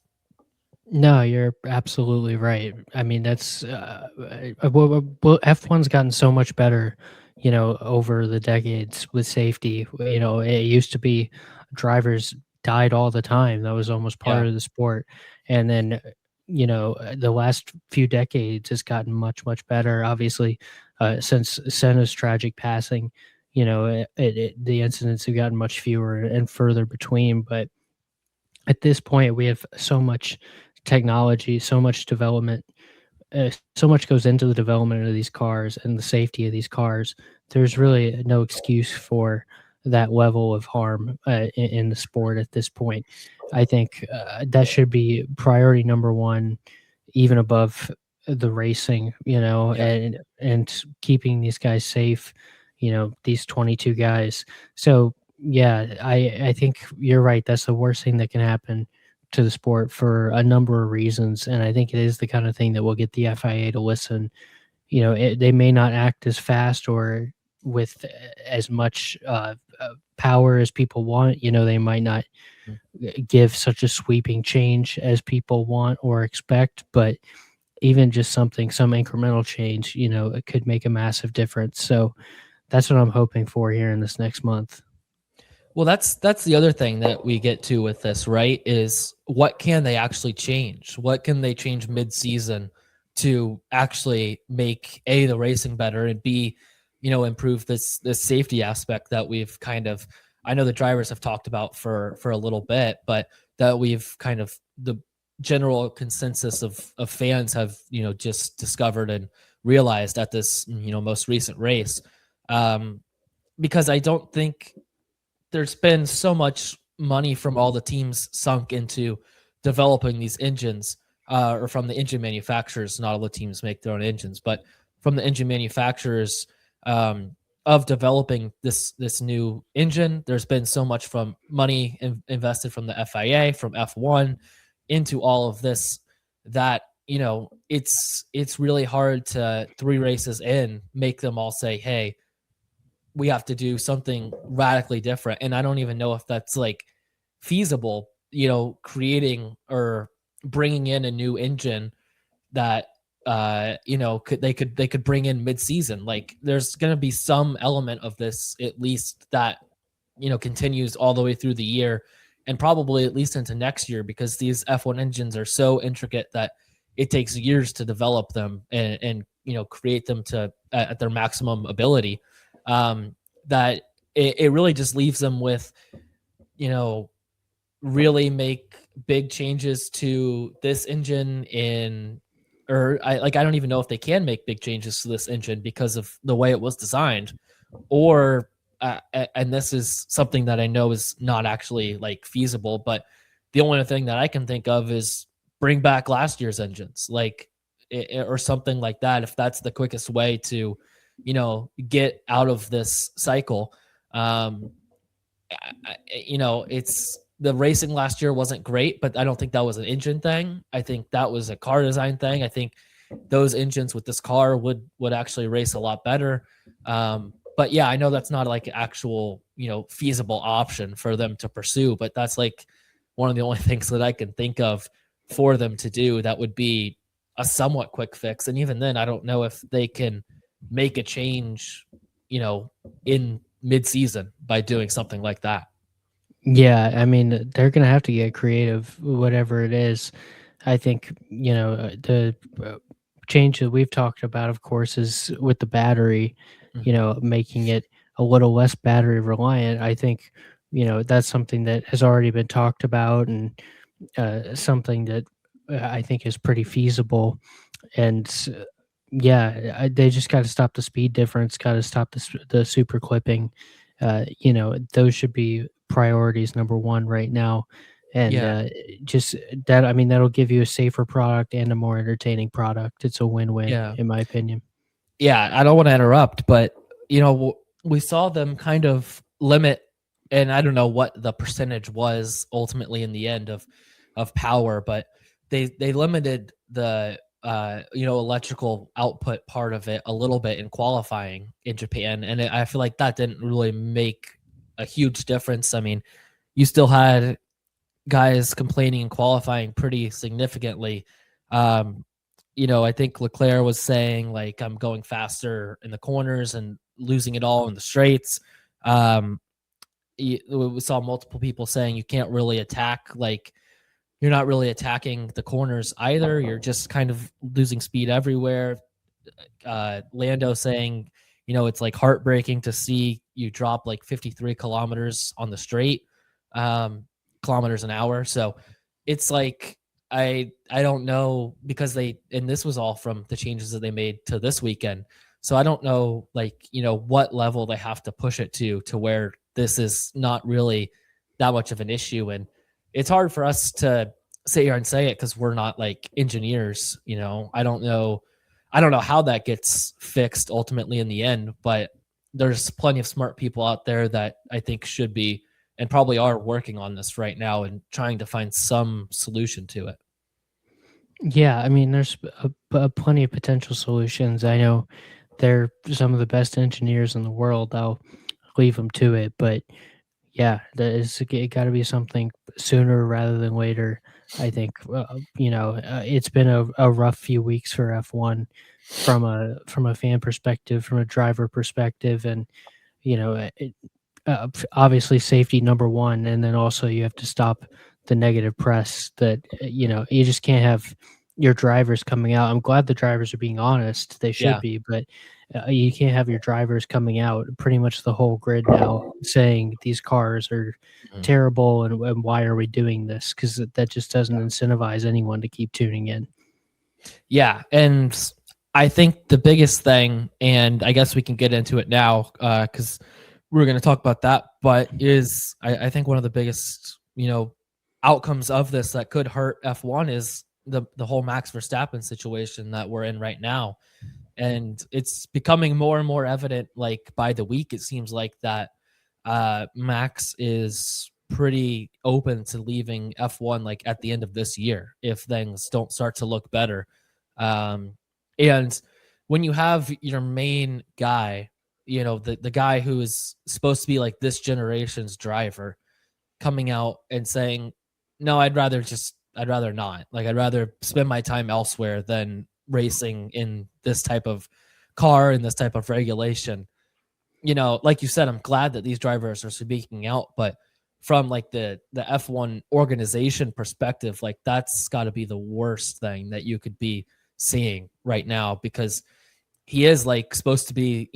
No, you're absolutely right. I mean, that's well, F1's gotten so much better, over the decades with safety. It used to be drivers died all the time. That was almost Yeah. part of the sport. And then, the last few decades has gotten much, much better. Obviously, since Senna's tragic passing, the incidents have gotten much fewer and further between. But at this point, we have so much technology, so much development, so much goes into the development of these cars and the safety of these cars. There's really no excuse for that level of harm in the sport at this point. I think that should be priority number one, even above the racing, Yeah. and keeping these guys safe, these 22 guys. So yeah, I think you're right. That's the worst thing that can happen to the sport for a number of reasons, and I think it is the kind of thing that will get the FIA to listen. They may not act as fast or with as much power as people want. They might not Mm. give such a sweeping change as people want or expect, but even just some incremental change, it could make a massive difference. So that's what I'm hoping for here in this next month. Well, that's the other thing that we get to with this, right? Is what can they actually change? What can they change mid-season to actually make the racing better, and B, improve this safety aspect that we've kind of, I know the drivers have talked about for a little bit, but that we've kind of, the general consensus of fans have just discovered and realized at this most recent race. Because I don't think there's been so much money from all the teams sunk into developing these engines, or from the engine manufacturers. Not all the teams make their own engines, but from the engine manufacturers, of developing this new engine. There's been so much from money invested from the FIA, from F1, into all of this, that it's really hard to, 3 races in, make them all say, hey, we have to do something radically different. And I don't even know if that's like feasible, creating or bringing in a new engine that they could bring in mid-season. Like there's going to be some element of this at least that continues all the way through the year, and probably at least into next year, because these F1 engines are so intricate that it takes years to develop them and create them to at their maximum ability. That it really just leaves them with, really make big changes to this engine or I don't even know if they can make big changes to this engine because of the way it was designed, or and this is something that I know is not actually like feasible, but the only thing that I can think of is bring back last year's engines, like or something like that, if that's the quickest way to get out of this cycle. It's, the racing last year wasn't great, but I don't think that was an engine thing. I think that was a car design thing. I think those engines with this car would actually race a lot better. But yeah, I know that's not like an actual, feasible option for them to pursue, but that's like one of the only things that I can think of for them to do that would be a somewhat quick fix. And even then, I don't know if they can make a change, in mid-season by doing something like that. Yeah, I mean, they're gonna have to get creative, whatever it is. I think, the change that we've talked about, of course, is with the battery, Mhm. making it a little less battery reliant. I think, that's something that has already been talked about, and something that I think is pretty feasible. And yeah, they just got to stop the speed difference, got to stop the super clipping. Those should be priorities number one right now. And Yeah. just that, I mean, that'll give you a safer product and a more entertaining product. It's a win-win, Yeah. in my opinion. Yeah, I don't want to interrupt, but we saw them kind of limit, and I don't know what the percentage was ultimately in the end of power, but they limited the electrical output part of it a little bit in qualifying in Japan, and I feel like that didn't really make a huge difference. I mean, you still had guys complaining in qualifying pretty significantly. Um, I think Leclerc was saying like I'm going faster in the corners and losing it all in the straights. Um, we saw multiple people saying you can't really attack, like you're not really attacking the corners either. You're just kind of losing speed everywhere. Lando saying, it's like heartbreaking to see you drop like 53 kilometers on the straight, um, kilometers an hour. So it's like I don't know, because and this was all from the changes that they made to this weekend. So I don't know, like, what level they have to push it to where this is not really that much of an issue. And it's hard for us to sit here and say it because we're not like engineers. I don't know how that gets fixed ultimately in the end, but there's plenty of smart people out there that I think should be and probably are working on this right now and trying to find some solution to it. Yeah, I mean, there's plenty of potential solutions. I know they're some of the best engineers in the world. I'll leave them to it, but yeah, it got to be something sooner rather than later. I think it's been a rough few weeks for F1 from a fan perspective, from a driver perspective, and obviously safety number one, and then also you have to stop the negative press that you just can't have your drivers coming out. I'm glad the drivers are being honest; they should Yeah. be, but you can't have your drivers coming out, pretty much the whole grid now, saying these cars are Mhm. terrible and why are we doing this? Because that just doesn't incentivize anyone to keep tuning in. Yeah. And I think the biggest thing, and I guess we can get into it now because we're going to talk about that, but is I think one of the biggest, outcomes of this that could hurt F1 is the whole Max Verstappen situation that we're in right now. And it's becoming more and more evident, like by the week it seems like that Max is pretty open to leaving F1 like at the end of this year if things don't start to look better. And when you have your main guy, the guy who is supposed to be like this generation's driver, coming out and saying, "No, I'd rather not. Like I'd rather spend my time elsewhere than racing in this type of car and this type of regulation." Like you said, I'm glad that these drivers are speaking out, but from like the F1 organization perspective, like that's got to be the worst thing that you could be seeing right now, because he is like supposed to be,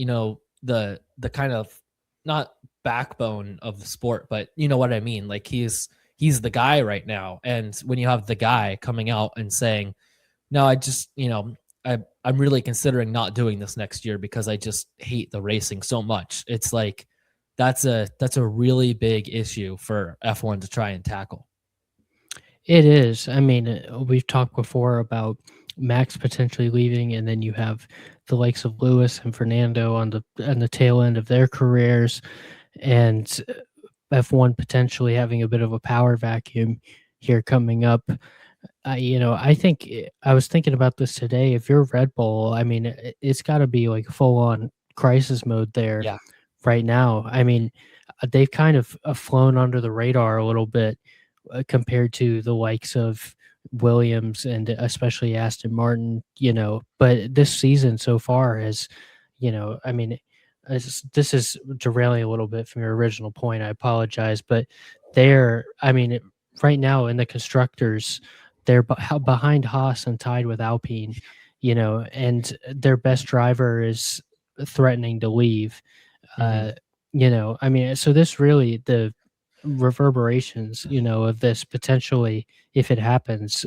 the kind of not backbone of the sport, but you know what I mean? Like he's the guy right now. And when you have the guy coming out and saying, "No, I just, I'm really considering not doing this next year because I just hate the racing so much." It's like that's a really big issue for F1 to try and tackle. It is. I mean, we've talked before about Max potentially leaving, and then you have the likes of Lewis and Fernando on the tail end of their careers, and F1 potentially having a bit of a power vacuum here coming up. I think I was thinking about this today. If you're Red Bull, I mean, it's got to be like full on crisis mode there Yeah. right now. I mean, they've kind of flown under the radar a little bit compared to the likes of Williams and especially Aston Martin, but this season so far has, I mean, this is derailing a little bit from your original point. I apologize, but I mean, right now in the constructors, they're behind Haas and tied with Alpine, and their best driver is threatening to leave. Hmm. Uh, I mean, so this really the reverberations, of this potentially, if it happens,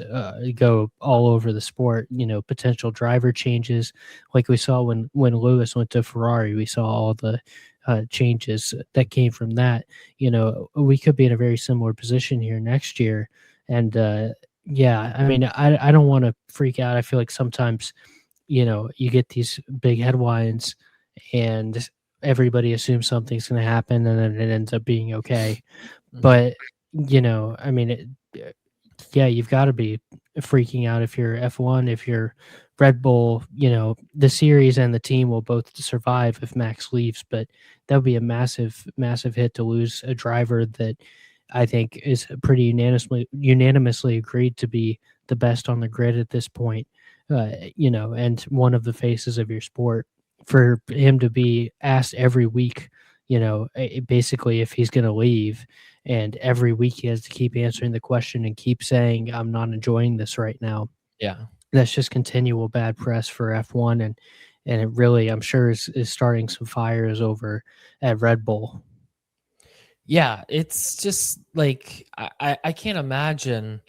go all over the sport. Potential driver changes, like we saw when Lewis went to Ferrari. We saw all the changes that came from that. We could be in a very similar position here next year, and yeah, I mean, I don't want to freak out. I feel like sometimes, you get these big headlines and everybody assumes something's going to happen and then it ends up being okay. Hmm. But, I mean, yeah, you've got to be freaking out if you're F1, if you're Red Bull, the series and the team will both survive if Max leaves, but that would be a massive, massive hit to lose a driver that I think is pretty unanimously agreed to be the best on the grid at this point, and one of the faces of your sport. For him to be asked every week, basically if he's going to leave, and every week he has to keep answering the question and keep saying, "I'm not enjoying this right now." Yeah. That's just continual bad press for F1, and it really, I'm sure, is starting some fires over at Red Bull. Yeah. It's just like I can't imagine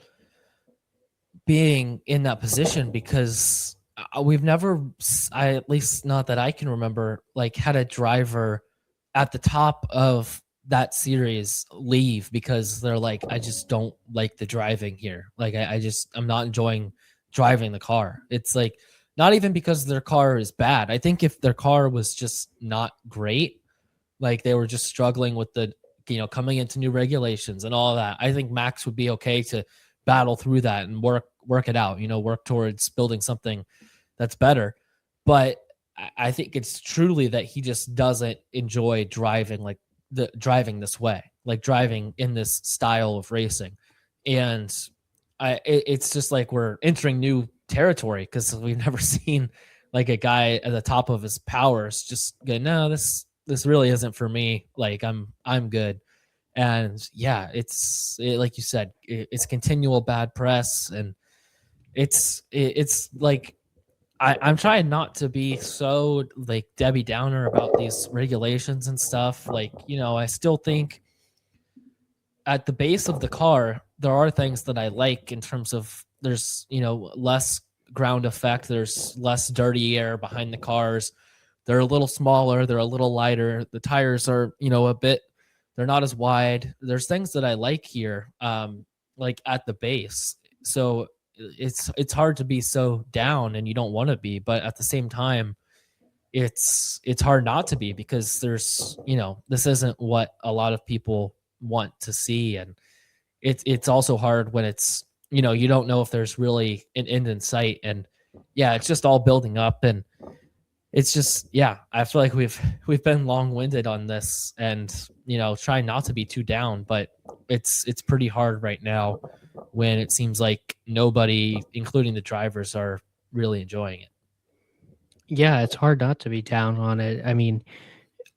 being in that position because we've never, I at least not that I can remember, like had a driver at the top of that series leave because they're like, I just don't like the driving here. Like I'm not enjoying driving the car. It's like not even because their car is bad. I think if their car was just not great, like they were just struggling with the, coming into new regulations and all that, I think Max would be okay to battle through that and work it out, work towards building something that's better. But I think it's truly that he just doesn't enjoy driving, like the driving this way, like driving in this style of racing. And it's just like we're entering new territory because we've never seen like a guy at the top of his powers just go, no, this really isn't for me. Like I'm good. And yeah, like you said, it's continual bad press, and it's like I'm trying not to be so like Debbie Downer about these regulations and stuff. Like, I still think at the base of the car, there are things that I like in terms of there's, less ground effect, there's less dirty air behind the cars. They're a little smaller, they're a little lighter. The tires are, a bit, they're not as wide. There's things that I like here, like at the base. So it's hard to be so down, and you don't want to be, but at the same time, it's hard not to be because there's, this isn't what a lot of people want to see. And it's also hard when it's, you don't know if there's really an end in sight. And yeah, it's just all building up. And it's just, yeah, I feel like we've been long-winded on this, and trying not to be too down, but it's pretty hard right now when it seems like nobody, including the drivers, are really enjoying it. Yeah, it's hard not to be down on it. I mean,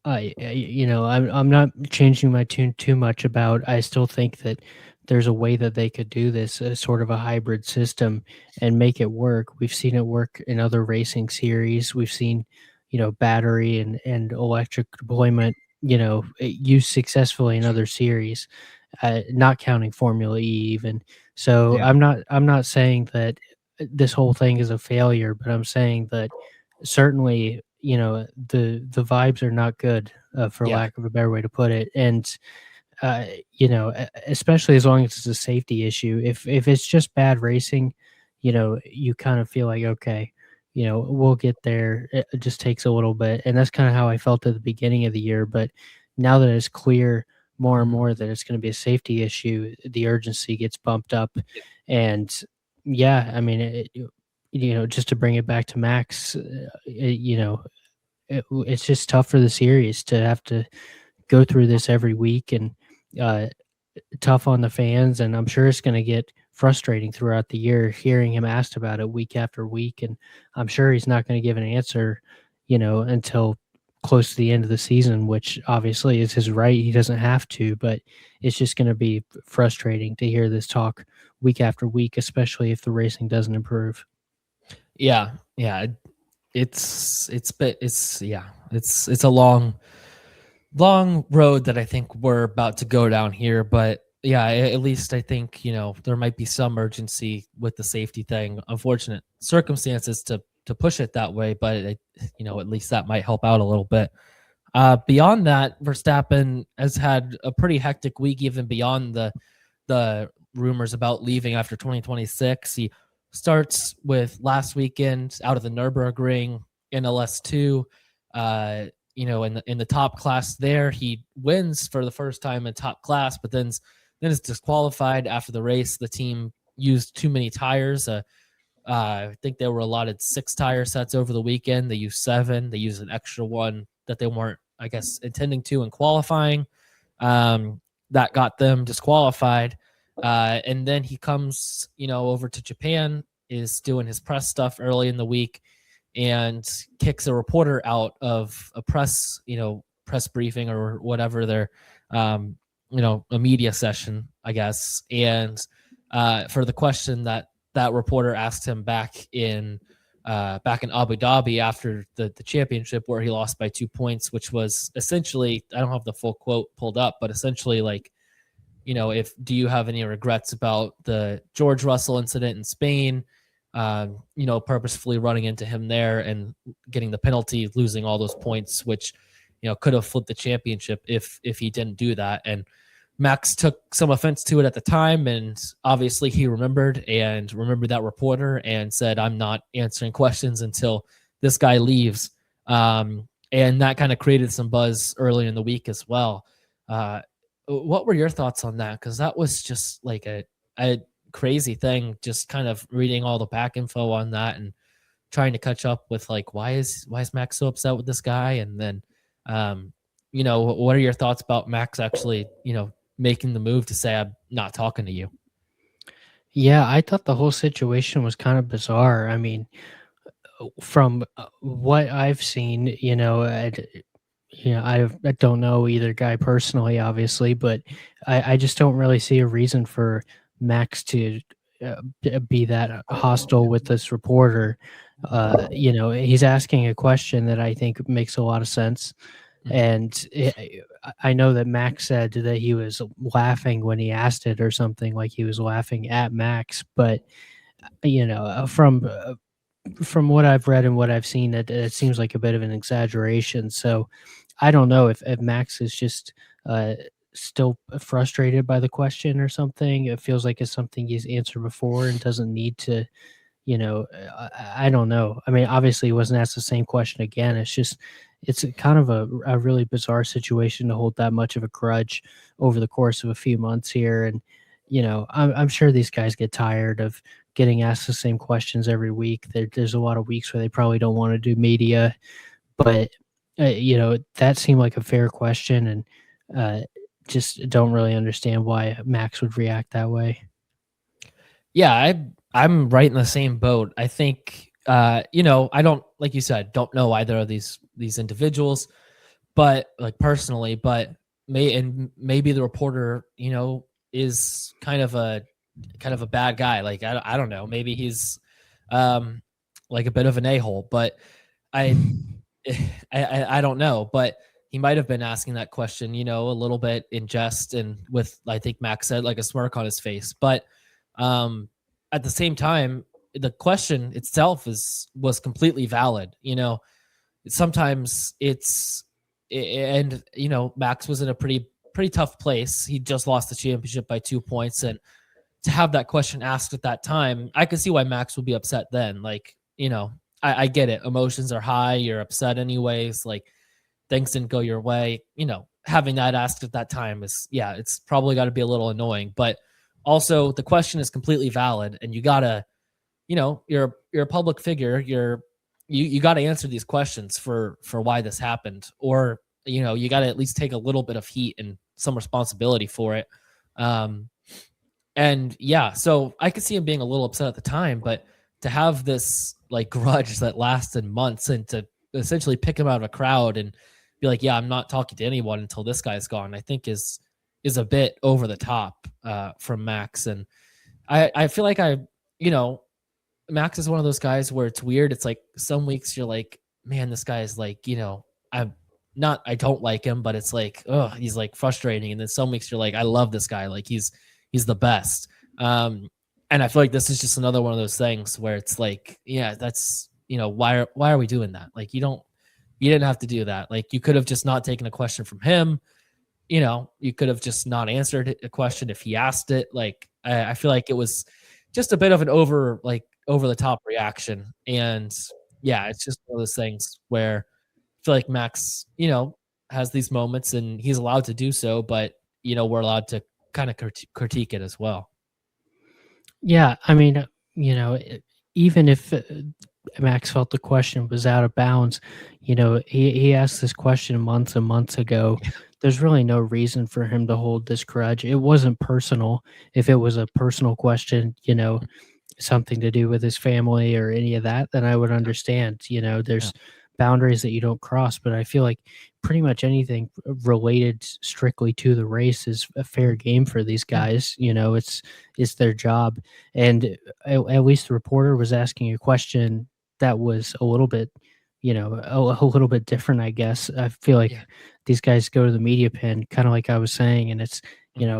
I'm not changing my tune too much about. I still think that there's a way that they could do this, sort of a hybrid system, and make it work. We've seen it work in other racing series. We've seen, battery and electric deployment, used successfully in other series, not counting Formula E even. So Yeah. I'm not saying that this whole thing is a failure, but I'm saying that certainly, the vibes are not good, for Yeah. lack of a better way to put it. And especially as long as it's a safety issue. If it's just bad racing, you kind of feel like, okay, we'll get there. It just takes a little bit, and that's kind of how I felt at the beginning of the year. But now that it's clear more and Mhm. more that it's going to be a safety issue, the urgency gets bumped up. Yeah. And yeah, I mean, just to bring it back to Max, it's just tough for the series to have to go through this every week, and uh, tough on the fans. And I'm sure it's going to get frustrating throughout the year hearing him asked about it week after week. And I'm sure he's not going to give an answer, until close to the end of the season, which obviously is his right. He doesn't have to, but it's just going to be frustrating to hear this talk week after week, especially if the racing doesn't improve. Yeah, yeah, it's a long road that I think we're about to go down here. But yeah, at least I think, there might be some urgency with the safety thing. Unfortunate circumstances to push it that way, but at least that might help out a little bit. Beyond that, Verstappen has had a pretty hectic week, even beyond the rumors about leaving after 2026. He starts with last weekend out of the Nürburgring in LS2. In the top class there, he wins for the first time in top class, but then is disqualified after the race. The team used too many tires. I think they were allotted 6 tire sets over the weekend. They used 7. They used an extra one that they weren't, I guess, intending to in qualifying. That got them disqualified. And then he comes, over to Japan, is doing his press stuff early in the week, and kicks a reporter out of a press briefing or whatever they're, a media session, I guess. And for the question that reporter asked him back in Abu Dhabi after the championship, where he lost by 2 points, which was essentially, I don't have the full quote pulled up, but essentially like, do you have any regrets about the George Russell incident in Spain? Purposefully running into him there and getting the penalty, losing all those points, which, could have flipped the championship if he didn't do that. And Max took some offense to it at the time, and obviously he remembered that reporter and said, "I'm not answering questions until this guy leaves." And that kind of created some buzz early in the week as well. What were your thoughts on that? Because that was just like a crazy thing, just kind of reading all the back info on that and trying to catch up with like, why is Max so upset with this guy? And then, what are your thoughts about Max actually, making the move to say, "I'm not talking to you"? Yeah, I thought the whole situation was kind of bizarre. I mean, from what I've seen, I don't know either guy personally, obviously, but I just don't really see a reason for Max to be that hostile with this reporter. He's asking a question that I think makes a lot of sense. And I know that Max said that he was laughing when he asked it or something, like he was laughing at Max. But, from what I've read and what I've seen, it seems like a bit of an exaggeration. So I don't know if Max is just still frustrated by the question or something. It feels like it's something he's answered before and doesn't need to, I don't know. I mean, obviously he wasn't asked the same question again. It's kind of a really bizarre situation to hold that much of a grudge over the course of a few months here. And, I'm sure these guys get tired of getting asked the same questions every week. There's a lot of weeks where they probably don't want to do media, but that seemed like a fair question, and just don't really understand why Max would react that way. Yeah, I'm right in the same boat. I think I don't, like you said, don't know either of these individuals, but like personally, but maybe the reporter, is kind of a bad guy. Like I don't know, maybe he's like a bit of an a-hole, but I I don't know, but he might have been asking that question, a little bit in jest and with, I think Max said, like a smirk on his face. But at the same time, the question itself was completely valid. Sometimes and Max was in a pretty tough place. He just lost the championship by 2 points, and to have that question asked at that time, I could see why Max would be upset then. Like, I get it. Emotions are high. You're upset anyways. Like, things didn't go your way. Having that asked at that time it's probably got to be a little annoying. But also, the question is completely valid, and you gotta, you're a public figure. You're you got to answer these questions for why this happened, or you got to at least take a little bit of heat and some responsibility for it. Um, and yeah, so I could see him being a little upset at the time, but to have this like grudge that lasted months and to essentially pick him out of a crowd and be like, yeah, I'm not talking to anyone until this guy's gone, I think is a bit over the top from Max. And I feel like you know, Max is one of those guys where it's weird. It's like some weeks you're like, man, this guy is like, I don't like him, but it's like, oh, he's like frustrating. And then some weeks you're like, I love this guy. Like he's the best. And I feel like this is just another one of those things where it's like, yeah, that's, why are we doing that? Like you didn't have to do that. Like you could have just not taken a question from him. You could have just not answered a question if he asked it. Like I feel like it was just a bit of an over the top reaction. And yeah, it's just one of those things where I feel like Max, has these moments and he's allowed to do so, but we're allowed to kind of critique it as well. Yeah, I mean, even if Max felt the question was out of bounds, he asked this question months and months ago. There's really no reason for him to hold this grudge. It wasn't personal. If it was a personal question, something to do with his family or any of that, then I would understand. There's boundaries that you don't cross, but I feel like pretty much anything related strictly to the race is a fair game for these guys. It's their job. And at least the reporter was asking a question that was a little bit, a little bit different, I guess. I feel like these guys go to the media pen, kind of like I was saying, and it's,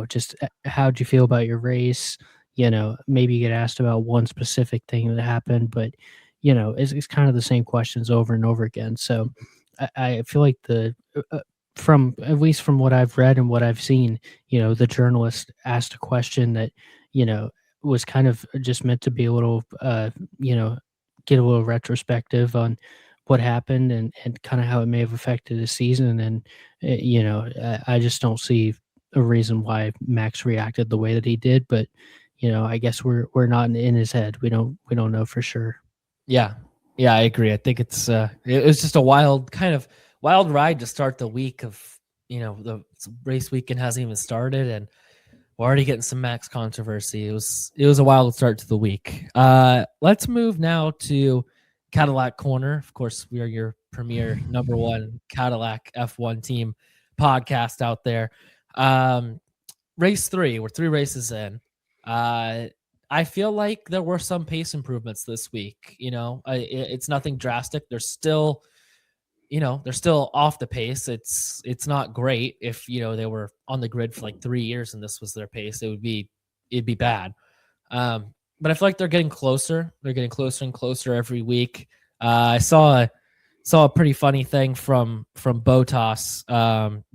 just how'd you feel about your race? Maybe you get asked about one specific thing that happened, but it's kind of the same questions over and over again. So I feel like from at least from what I've read and what I've seen, the journalist asked a question that was kind of just meant to be a little, get a little retrospective on what happened and kind of how it may have affected the season. And I just don't see a reason why Max reacted the way that he did, but I guess we're not in his head. We don't know for sure. Yeah. Yeah, I agree. I think it was just a wild ride to start the week of, the race weekend hasn't even started and we're already getting some Max controversy. It was a wild start to the week. Let's move now to Cadillac Corner. Of course, we are your premier number one Cadillac F1 team podcast out there. Race 3, we're 3 races in. I feel like there were some pace improvements this week. It's nothing drastic. They're still off the pace. It's not great. If they were on the grid for like 3 years and this was their pace, it'd be bad. But I feel like they're getting closer. They're getting closer and closer every week. I saw a pretty funny thing from Bottas.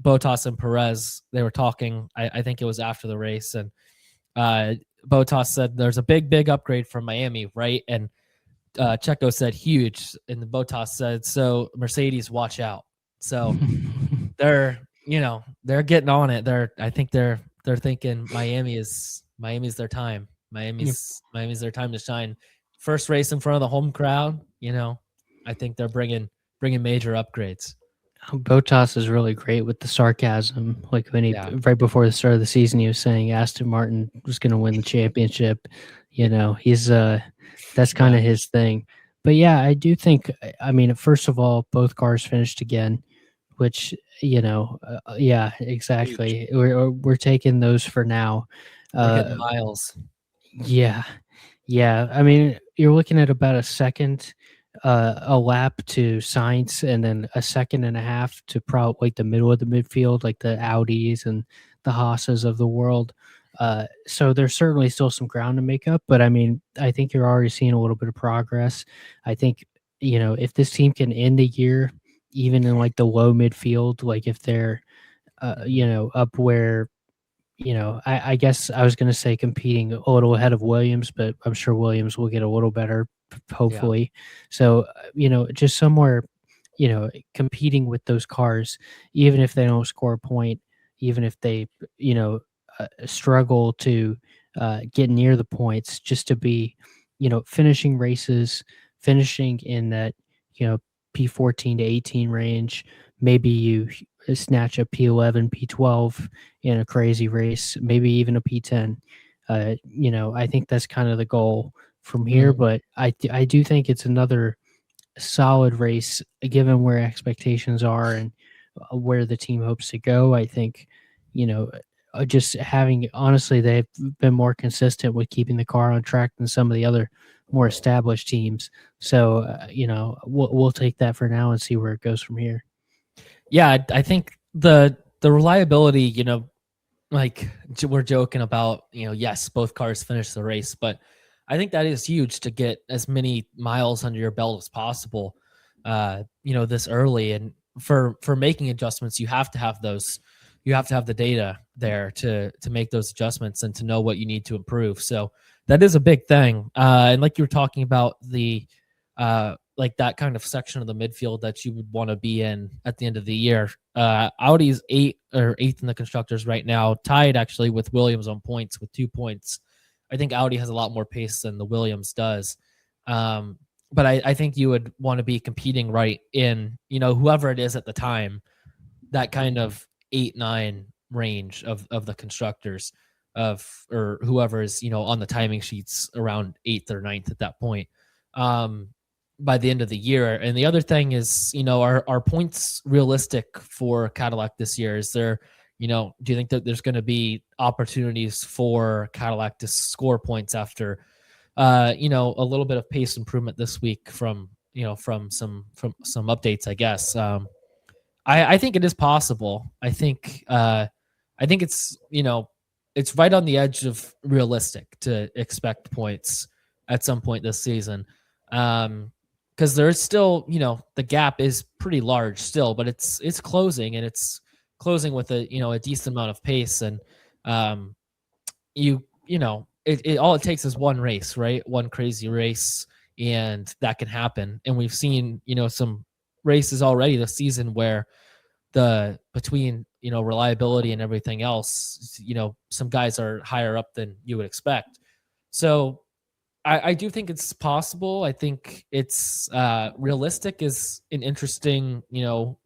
Bottas and Perez, they were talking. I think it was after the race, and Bottas said there's a big upgrade from Miami, right? And Checo said huge, and the Bottas said, so Mercedes, watch out. So they're getting on it. I think they're thinking Miami's their time. Miami's their time to shine. First race in front of the home crowd. I think they're bringing major upgrades. Bottas is really great with the sarcasm. Like when right before the start of the season, he was saying Aston Martin was going to win the championship. He's that's kind of his thing. But yeah, I do think. I mean, first of all, both cars finished again, which yeah, exactly. We're taking those for now. We're getting miles. Yeah. I mean, you're looking at about a second. A lap to Sainz and then a second and a half to probably like the middle of the midfield, like the Audis and the Haas's of the world. So there's certainly still some ground to make up, but I mean, I think you're already seeing a little bit of progress. I think, if this team can end the year, even in like the low midfield, like if they're, up where, I guess I was going to say competing a little ahead of Williams, but I'm sure Williams will get a little better, hopefully. Yeah. So, just somewhere, competing with those cars, even if they don't score a point, even if they, struggle to get near the points, just to be, finishing races, finishing in that, P14 to 18 range. Maybe you snatch a P11, P12 in a crazy race, maybe even a P10. I think that's kind of the goal from here, Mhm. but I do think it's another solid race given where expectations are and where the team hopes to go. I think, just having honestly, they've been more consistent with keeping the car on track than some of the other more established teams. So, we'll take that for now and see where it goes from here. Yeah, I think the reliability, like we're joking about, yes, both cars finished the race, but I think that is huge to get as many miles under your belt as possible, this early. And for making adjustments, you have to have those, you have to have the data there to make those adjustments and to know what you need to improve. So that is a big thing. And like you were talking about like that kind of section of the midfield that you would want to be in at the end of the year. Audi's eighth in the constructors right now, tied actually with Williams on points with 2 points. I think Audi has a lot more pace than the Williams does. But I think you would want to be competing right in, whoever it is at the time, that kind of 8-9 range of the constructors or whoever is, on the timing sheets around eighth or ninth at that point. By the end of the year. And the other thing is, are points realistic for Cadillac this year? Is there, do you think that there's going to be opportunities for Cadillac to score points after, a little bit of pace improvement this week from some updates, I guess. I think it is possible. I think it's right on the edge of realistic to expect points at some point this season. Because there's still, the gap is pretty large still, but it's closing, and it's closing with a decent amount of pace. And it all it takes is one race, right? One crazy race, and that can happen. And we've seen, some races already this season where the between reliability and everything else, some guys are higher up than you would expect. So I do think it's possible. I think it's realistic is an interesting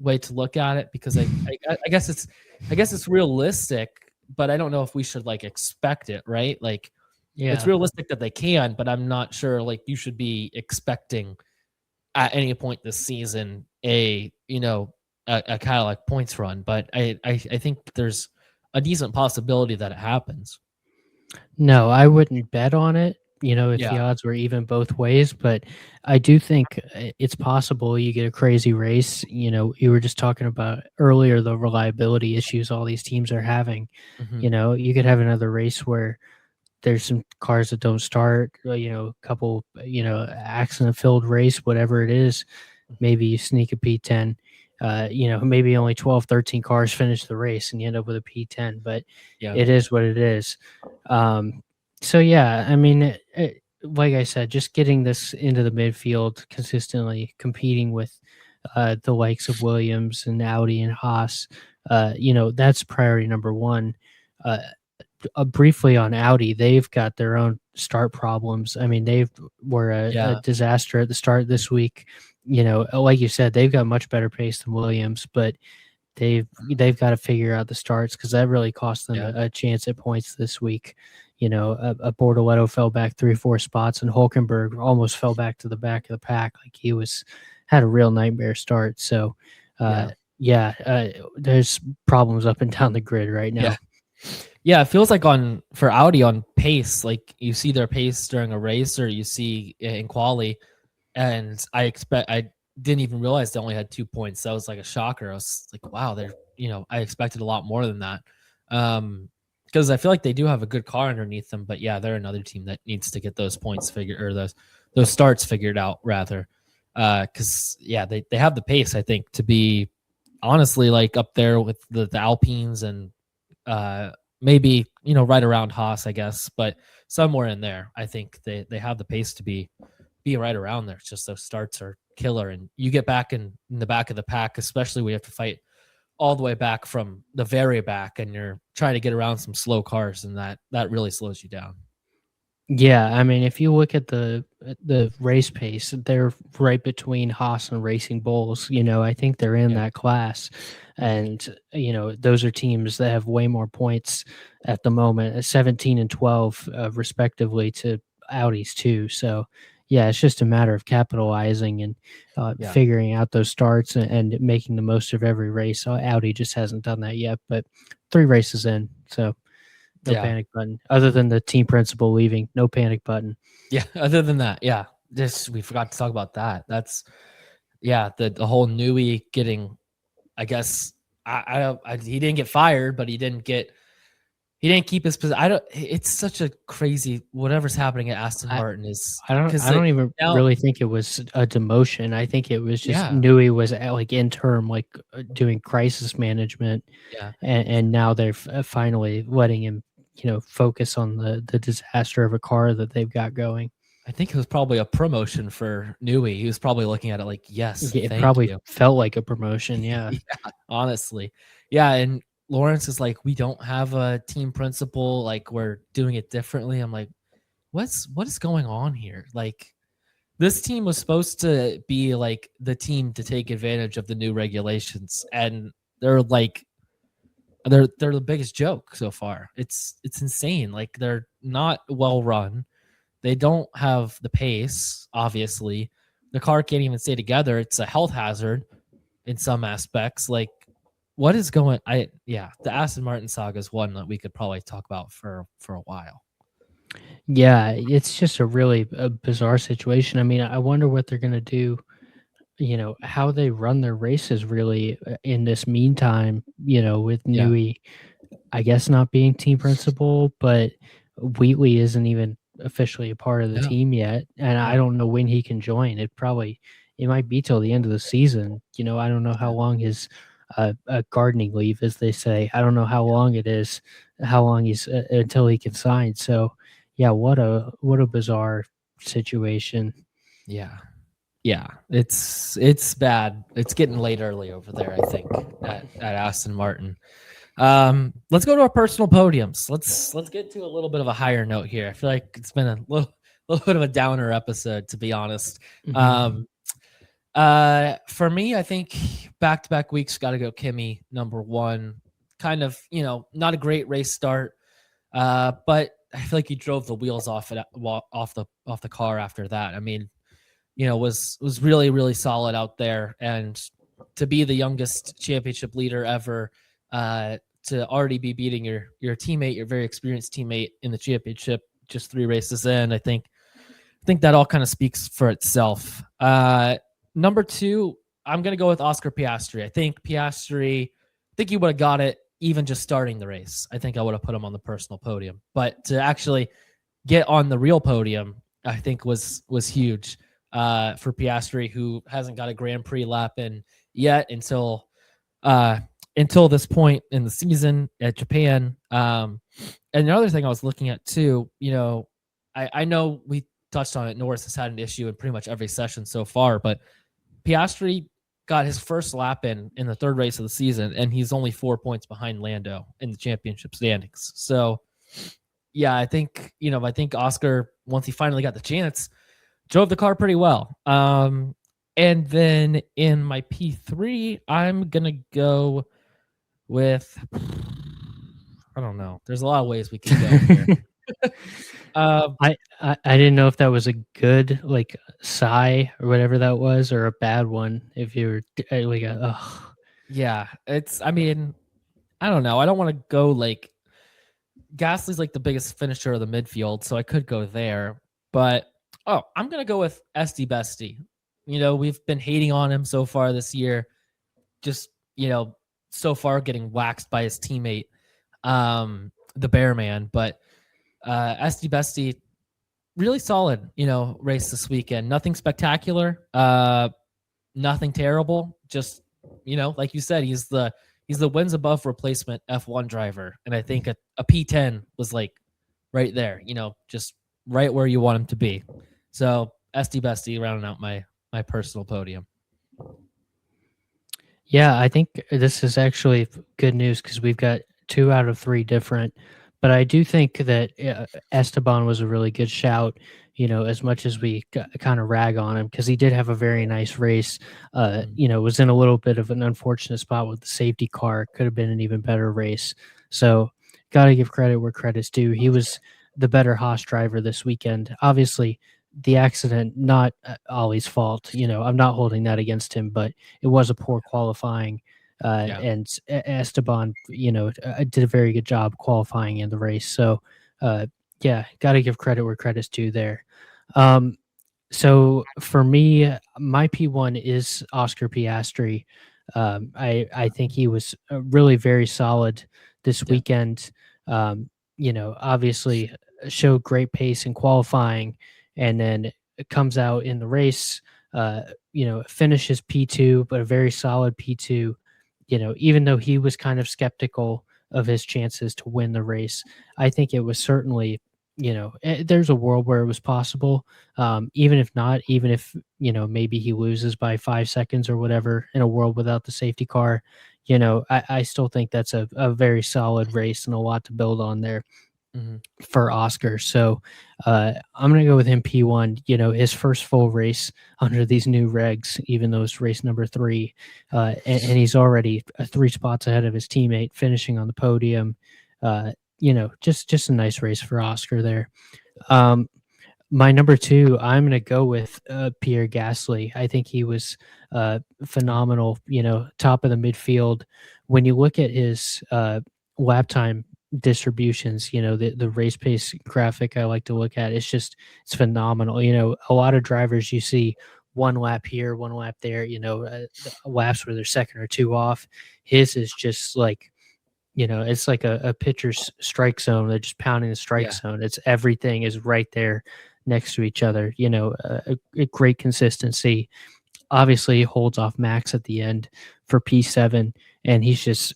way to look at it, because I guess it's realistic, but I don't know if we should like expect it, right? Like it's Yeah. realistic that they can, but I'm not sure like you should be expecting at any point this season a Cadillac points run. But I think there's a decent possibility that it happens. No, I wouldn't bet on it, if Yeah. the odds were even both ways, but I do think it's possible you get a crazy race. You were just talking about earlier the reliability issues all these teams are having. Hmm. You could have another race where there's some cars that don't start, a couple, accident filled race, whatever it is. Maybe you sneak a P10. Maybe only 12, 13 cars finish the race and you end up with a P10, but Yeah. it is what it is. Um, so yeah, I mean, like I said, just getting this into the midfield consistently, competing with the likes of Williams and Audi and Haas, that's priority number one. Uh, Briefly on Audi, they've got their own start problems. I mean, they were a Yeah. disaster at the start this week. Like you said, they've got much better pace than Williams, but they've got to figure out the starts because that really cost them Yeah. a chance at points this week. A Bortoletto fell back 3 or 4 spots, and Hulkenberg almost fell back to the back of the pack. Like he had a real nightmare start. So, Yeah. there's problems up and down the grid right Yeah. now. Yeah, it feels like for Audi on pace, like you see their pace during a race or you see in quali, and I didn't even realize they only had 2 points. That was like a shocker. I was like, wow, I expected a lot more than that. Because I feel like they do have a good car underneath them, but yeah, they're another team that needs to get those points figured, or those starts figured out rather. Because yeah, they have the pace, I think, to be honestly like up there with the Alpines and uh maybe right around Haas, I guess, but somewhere in there. I think they have the pace to be right around there. It's just those starts are killer, and you get back in the back of the pack, especially when you have to fight all the way back from the very back, and you're trying to get around some slow cars, and that really slows you down. Yeah, I mean, if you look at the race pace, they're right between Haas and Racing Bulls. I think they're in Yeah. that class, Mhm. and those are teams that have way more points at the moment, 17 and 12, respectively, to Audi's too. So, yeah, it's just a matter of capitalizing and Yeah. figuring out those starts and making the most of every race. So Audi just hasn't done that yet, but 3 races in, so. No Yeah. panic button. Other than the team principal leaving, no panic button. Yeah. Other than that, yeah. This we forgot to talk about that. That's yeah, the whole Newey getting, I guess I don't he didn't get fired, but he didn't keep his position. I don't it's such a crazy whatever's happening at Aston I Martin is I don't because I don't even now really think it was a demotion. I think it was just yeah, Newey was like interim, like doing crisis management, yeah. and now they're finally letting him, focus on the disaster of a car that they've got going. I think it was probably a promotion for Newey. He was probably looking at it like, "Yes, Yeah, it thank probably you." felt like a promotion. Yeah. Yeah, honestly. Yeah, and Lawrence is like, "We don't have a team principal, like, we're doing it differently." I'm like, what is going on here?" Like, this team was supposed to be, like, the team to take advantage of the new regulations, and they're like they're the biggest joke so far. It's insane. Like, they're not well run. They don't have the pace, obviously. The car can't even stay together. It's a health hazard in some aspects. Like, what is going yeah, the Aston Martin saga is one that we could probably talk about for a while. Yeah, it's just a really bizarre situation. I mean, I wonder what they're going to do, how they run their races really in this meantime, with Yeah. Newey, I guess not being team principal, but Wheatley isn't even officially a part of the No. team yet. And I No. don't know when he can join. It might be till the end of the season. I don't know how Yeah. long his gardening leave, as they say. I don't know how long it is, how long he's until he can sign. So, yeah, what a bizarre situation. Yeah. Yeah. It's bad. It's getting late early over there, I think, at Aston Martin. Let's go to our personal podiums. Let's get to a little bit of a higher note here. I feel like it's been a little bit of a downer episode, to be honest. Mhm. Um, for me, I think back-to-back weeks got to go Kimi number one. Kind of, not a great race start, but I feel like he drove the wheels off the car after that. I mean, was really really solid out there, and to be the youngest championship leader ever, to already be beating your teammate, your very experienced teammate in the championship, just 3 races in, I think that all kind of speaks for itself. Number two, I'm gonna go with Oscar Piastri. I think he would have got it even just starting the race. I think I would have put him on the personal podium, but to actually get on the real podium, I think was huge for Piastri, who hasn't got a Grand Prix lap in yet uh, until this point in the season at Japan. And the other thing I was looking at too, I know we touched on it. Norris has had an issue in pretty much every session so far, but Piastri got his first lap in the third race of the season, and he's only 4 points behind Lando in the championship standings. So, yeah, I think Oscar, once he finally got the chance, drove the car pretty well. And then in my P3, I'm gonna go with I don't know. There's a lot of ways we can go here. um, I didn't know if that was a good, like, sigh or whatever that was, or a bad one if you were like a ugh. yeah, I mean, I don't know. I don't want to go like Gasly's like the biggest finisher of the midfield, so I could go there. But I'm gonna go with SD Bestie. We've been hating on him so far this year, just so far getting waxed by his teammate, the Bear Man. But SD Bestie, really solid, race this weekend. Nothing spectacular, nothing terrible. Just like you said, he's the wins above replacement F1 driver, and I think a P10 was like right there, just right where you want him to be. So SD Bestie rounding out my personal podium. Yeah, I think this is actually good news because we've got 2 out of 3 different But I do think that Esteban was a really good shout. As much as we kind of rag on him because he did have a very nice race. Mhm. Was in a little bit of an unfortunate spot with the safety car. Could have been an even better race. So, got to give credit where credit's due. He was the better Haas driver this weekend. Obviously, the accident not Ollie's fault. I'm not holding that against him, but it was a poor qualifying. Yeah. And Esteban, did a very good job qualifying in the race. So, yeah, got to give credit where credit's due there. Um, so for me, my P1 is Oscar Piastri. I think he was really very solid this Yeah. weekend. Obviously showed great pace in qualifying, and then it comes out in the race. Finishes P2, but a very solid P2. Even though he was kind of skeptical of his chances to win the race, I think it was certainly, there's a world where it was possible. Even if not, even if, maybe he loses by 5 seconds or whatever in a world without the safety car, I still think that's a very solid race and a lot to build on there Mhm. for Oscar. So I'm going to go with him P1, his first full race under these new regs, even though it's race number 3. And he's already 3 spots ahead of his teammate, finishing on the podium. Just a nice race for Oscar there. My number 2, I'm going to go with Pierre Gasly. I think he was phenomenal, top of the midfield. When you look at his lap time distributions, the race pace graphic I like to look at, it's phenomenal. A lot of drivers you see 1 lap here, 1 lap there, laps where they're second or 2 off. His is just like, it's like a pitcher's strike zone. They're just pounding the strike Yeah. zone. It's everything is right there next to each other. A great consistency. Obviously, he holds off Max at the end for P7, and he's just,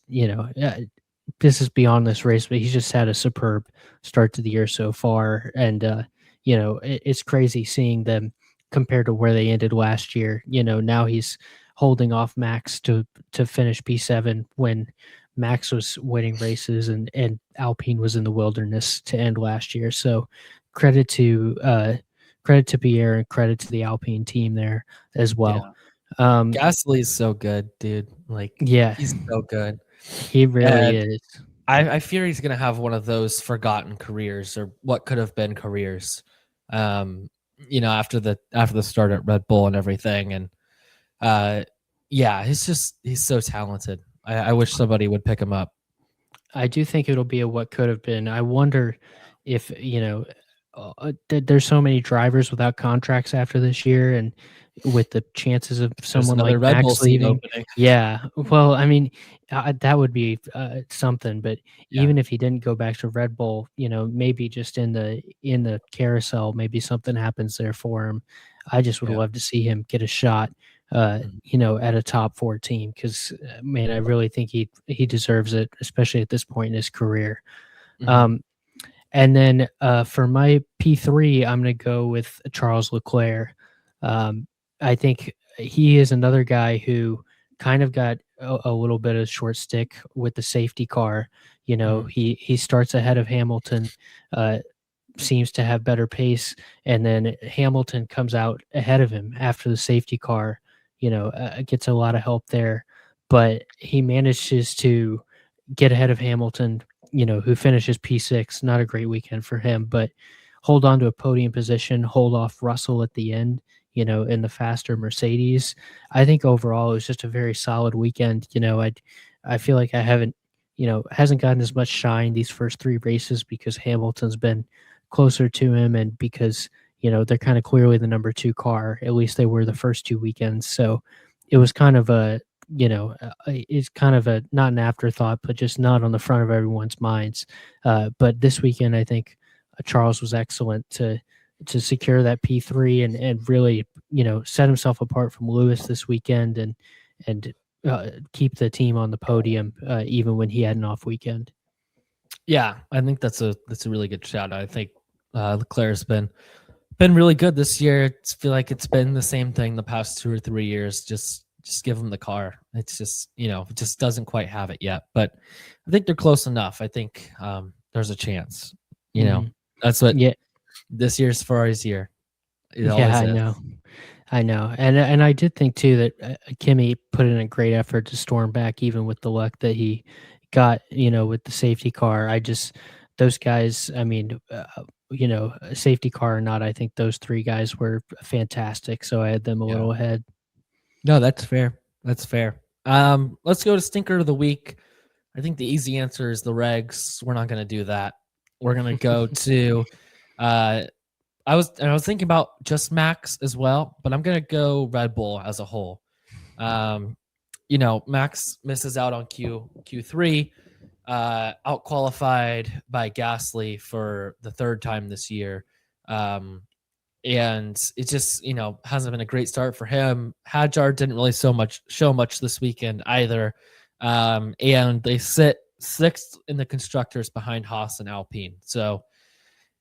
this is beyond this race, but he's just had a superb start to the year so far. And, it's crazy seeing them compared to where they ended last year. Now he's holding off Max to finish P7 when Max was winning races and Alpine was in the wilderness to end last year. So credit to Pierre and credit to the Alpine team there as Yeah. well. Um, Gasly's so good, dude. Like, yeah, he's so good. he really And is. I fear he's gonna have one of those forgotten careers or what could have been careers. After the start at Red Bull and everything. And yeah, he's so talented. I wish somebody would pick him up. I do think it'll be a what could have been. I wonder if there's so many drivers without contracts after this year, and with the chances of There's someone another like Red Bull Max seat leaving. opening. Yeah, well, I mean, that would be something. But Yeah. even if he didn't go back to Red Bull, maybe just in the carousel, maybe something happens there for him. I just would Yeah. love to see him get a shot. Mhm. At a top 4 team because man, I really think he deserves it, especially at this point in his career. Mhm. Um, and then for my P3, I'm going to go with Charles Leclerc. Um, I think he is another guy who kind of got a little bit of short stick with the safety car. Mhm. He starts ahead of Hamilton, seems to have better pace, and then Hamilton comes out ahead of him after the safety car. Gets a lot of help there, but he manages to get ahead of Hamilton, who finishes P6. Not a great weekend for him, but hold on to a podium position, hold off Russell at the end, in the faster Mercedes. I think overall it was just a very solid weekend. I feel like I haven't, hasn't gotten as much shine these first 3 races because Hamilton's been closer to him and because, they're kind of clearly the number 2 car. At least they were the first 2 weekends. So it was kind of it's kind of a not an afterthought, but just not on the front of everyone's minds. But this weekend, I think Charles was excellent to secure that P3 and really set himself apart from Lewis this weekend and keep the team on the podium even when he had an off weekend. Yeah, I think that's a really good shout. I think Leclerc's been really good this year. I feel like it's been the same thing the past 2 or 3 years. Just give him the car. It's just it just doesn't quite have it yet. But I think they're close enough. I think they're there's a chance. Mhm. That's what Yeah. this year's Ferrari's year. It Yeah, always I is. know. I know. And I did think too that, Kimmy put in a great effort to storm back even with the luck that he got, with the safety car. I just those guys, I mean, a safety car or not, I think those 3 guys were fantastic, so I had them a Yeah. little ahead. No, that's fair. That's fair. Let's go to stinker of the week. I think the easy answer is the regs. We're not going to do that. We're going to go to uh I was thinking about just Max as well, but I'm going to go Red Bull as a whole. Um Max misses out on Q3, out qualified by Gasly for the third time this year. Um and it just hasn't been a great start for him. Hadjar didn't really show much this weekend either, and they sit sixth in the constructors behind Haas and Alpine. So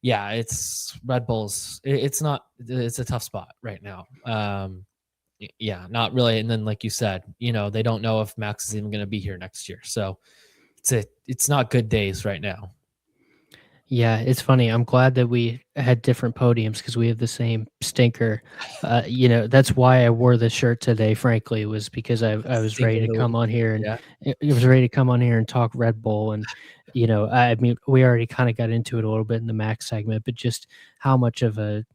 yeah, it's Red Bulls. It's not. It's a tough spot right now. Yeah, not really. And then, like you said, they don't know if Max is even going to be here next year. So it's not good days right now. Yeah, it's funny. I'm glad that we had different podiums because we have the same stinker. That's why I wore the shirt today. Frankly, was because I was ready Stinker of to the come week. on here and Yeah. it was ready to come on here and talk Red Bull. And I mean, we already kind of got into it a little bit in the Max segment, but just how much of a,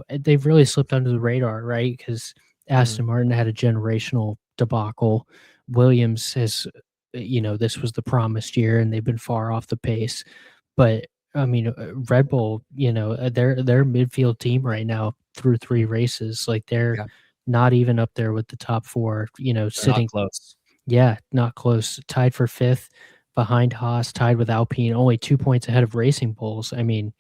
they've really slipped under the radar, right? Because Mhm. Aston Martin had a generational debacle. Williams has, this was the promised year, and they've been far off the pace. But I mean, Red Bull, they're a midfield team right now through 3 races. Like they're Yeah, not even up there with the top 4, they're not sitting, close. yeah, not close. Tied for 5th behind Haas, tied with Alpine, only 2 points ahead of Racing Bulls. I mean,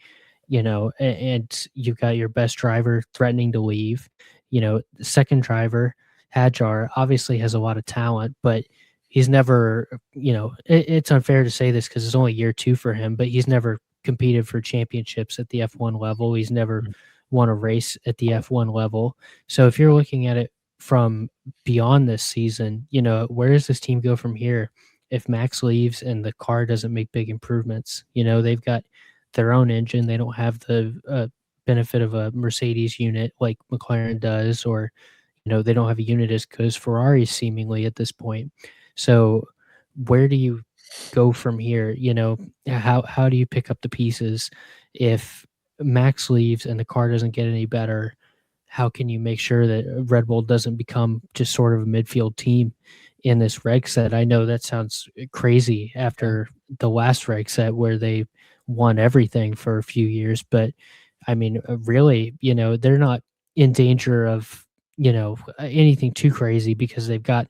and you've got your best driver threatening to leave. The second driver, Hadjar, obviously has a lot of talent, but he's never, it's unfair to say this because it's only year 2 for him, but he's never competed for championships at the F1 level. He's never Mhm. won a race at the F1 level. So if you're looking at it from beyond this season, where does this team go from here if Max leaves and the car doesn't make big improvements? They've got their own engine. They don't have the benefit of a Mercedes unit like McLaren does, or they don't have a unit as good as Ferrari seemingly at this point. So where do you go from here? How do you pick up the pieces if Max leaves and the car doesn't get any better? How can you make sure that Red Bull doesn't become just sort of a midfield team in this reg set? I know that sounds crazy Yeah. after the last reg set where they won everything for a few years, but I mean, really, they're not in danger of, anything too crazy because they've got,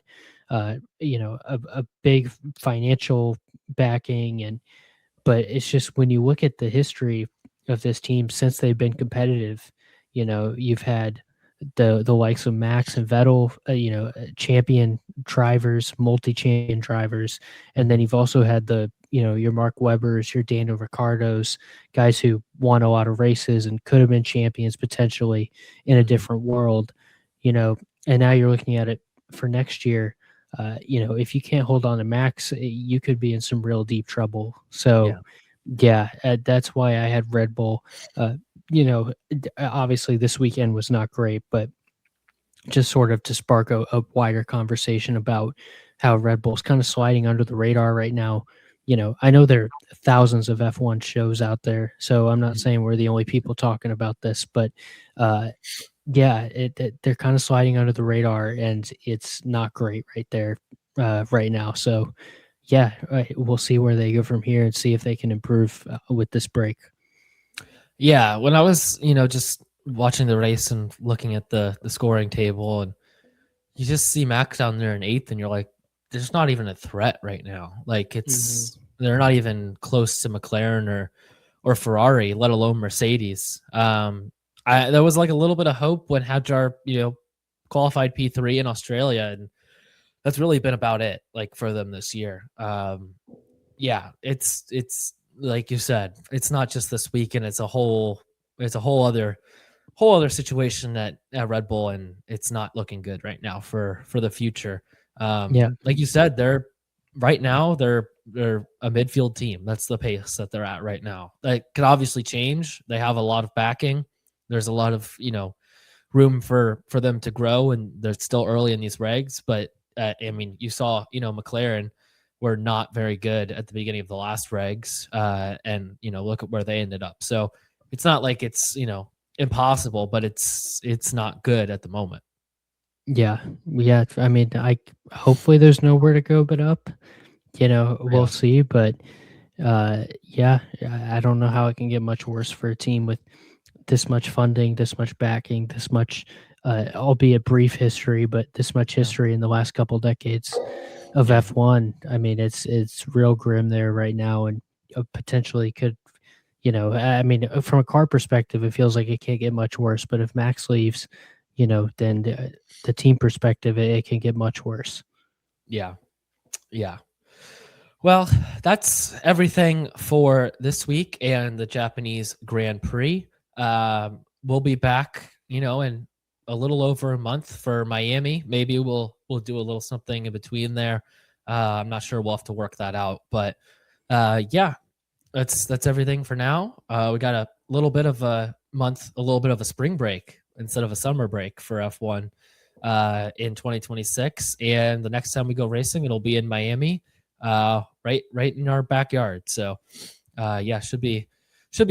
a big financial backing. But it's just when you look at the history of this team since they've been competitive, you've had the likes of Max and Vettel, champion drivers, multi-champion drivers, and then Mhm. you've also had your Mark Webbers, your Daniel Ricciardos, guys who won a lot of races and could have been champions potentially in a Mhm. different world, you know, and now you're looking at it for next year. If you can't hold on to Max, you could be in some real deep trouble. Yeah. So, yeah, that's why I had Red Bull. Obviously this weekend was not great, but just sort of to spark a wider conversation about how Red Bull's kind of sliding under the radar right now. I know there are thousands of F1 shows out there, so I'm not Mhm. saying we're the only people talking about this, but uh, yeah, they're kind of sliding under the radar, and it's not great right there right now. So yeah, we'll see where they go from here and see if they can improve with this break. Yeah, when I was, just watching the race and looking at the scoring table, and you just see Max down there in eighth, and you're like, there's not even a threat right now. Like Hmm. they're not even close to McLaren or Ferrari, let alone Mercedes. There was like a little bit of hope when Hadjar, qualified P3 in Australia, and that's really been about it, like for them this year. Yeah, it's like you said, it's not just this weekend. It's a whole other situation at Red Bull, and it's not looking good right now for the future. Yeah. Like you said, they're right now they're they're a midfield team. That's the pace that they're at right now. That could obviously change. They have a lot of backing. There's a lot of room for them to grow, and they're still early in these regs. But I mean, you saw McLaren were not very good at the beginning of the last regs, and look at where they ended up. So it's not like it's impossible, but it's not good at the moment. Yeah. I mean, hopefully there's nowhere to go but up. We'll see. But yeah, I don't know how it can get much worse for a team with this much funding, this much backing, this much, albeit brief history, but this much history in the last couple decades of F1. I mean, it's real grim there right now, and potentially could. I mean, from a car perspective, it feels like it can't get much worse. But if Max leaves, then the team perspective, it can get much worse. Yeah. Well, that's everything for this week and the Japanese Grand Prix. We'll be back, in a little over a month for Miami. Maybe we'll do a little something in between there. I'm not sure. We'll have to work that out. But yeah, that's everything for now. We got a little bit of a spring break instead of a summer break for F1 in 2026. And the next time we go racing, it'll be in Miami, right in our backyard. So yeah, should be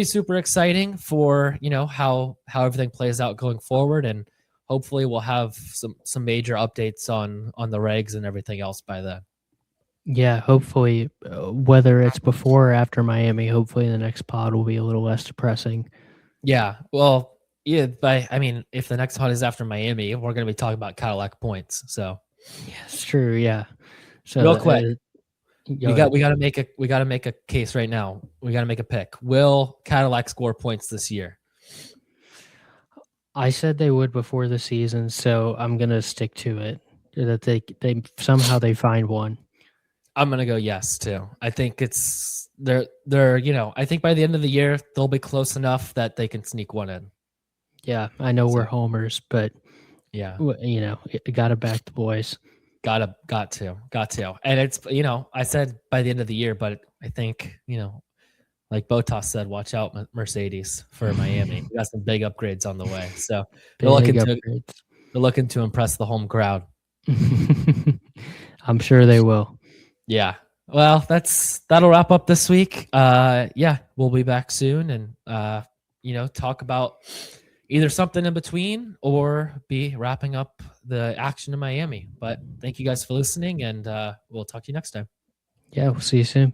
super exciting for how everything plays out going forward, and hopefully we'll have some major updates on the regs and everything else by then. Yeah, hopefully, whether it's before or after Miami, hopefully the next pod will be a little less depressing. Yeah, well, yeah, but I mean, if the next pod is after Miami, we're going to be talking about Cadillac points. So yeah, it's true. Yeah. So real quick, we got to make a case right now. We got to make a pick. Will Cadillac score points this year? I said they would before the season, so I'm gonna stick to it. That they somehow they find one. I'm gonna go yes too. I think it's they're I think by the end of the year they'll be close enough that they can sneak one in. Yeah, I know we're homers, but yeah, gotta back the boys. Got to. And it's I said by the end of the year, but I think like Botas said, watch out Mercedes for Miami. We got some big upgrades on the way, so they're looking to impress the home crowd. I'm sure they will. Yeah. Well, that'll wrap up this week. Yeah, we'll be back soon, and talk about either something in between or be wrapping up the action in Miami. But thank you guys for listening, and we'll talk to you next time. Yeah, we'll see you soon.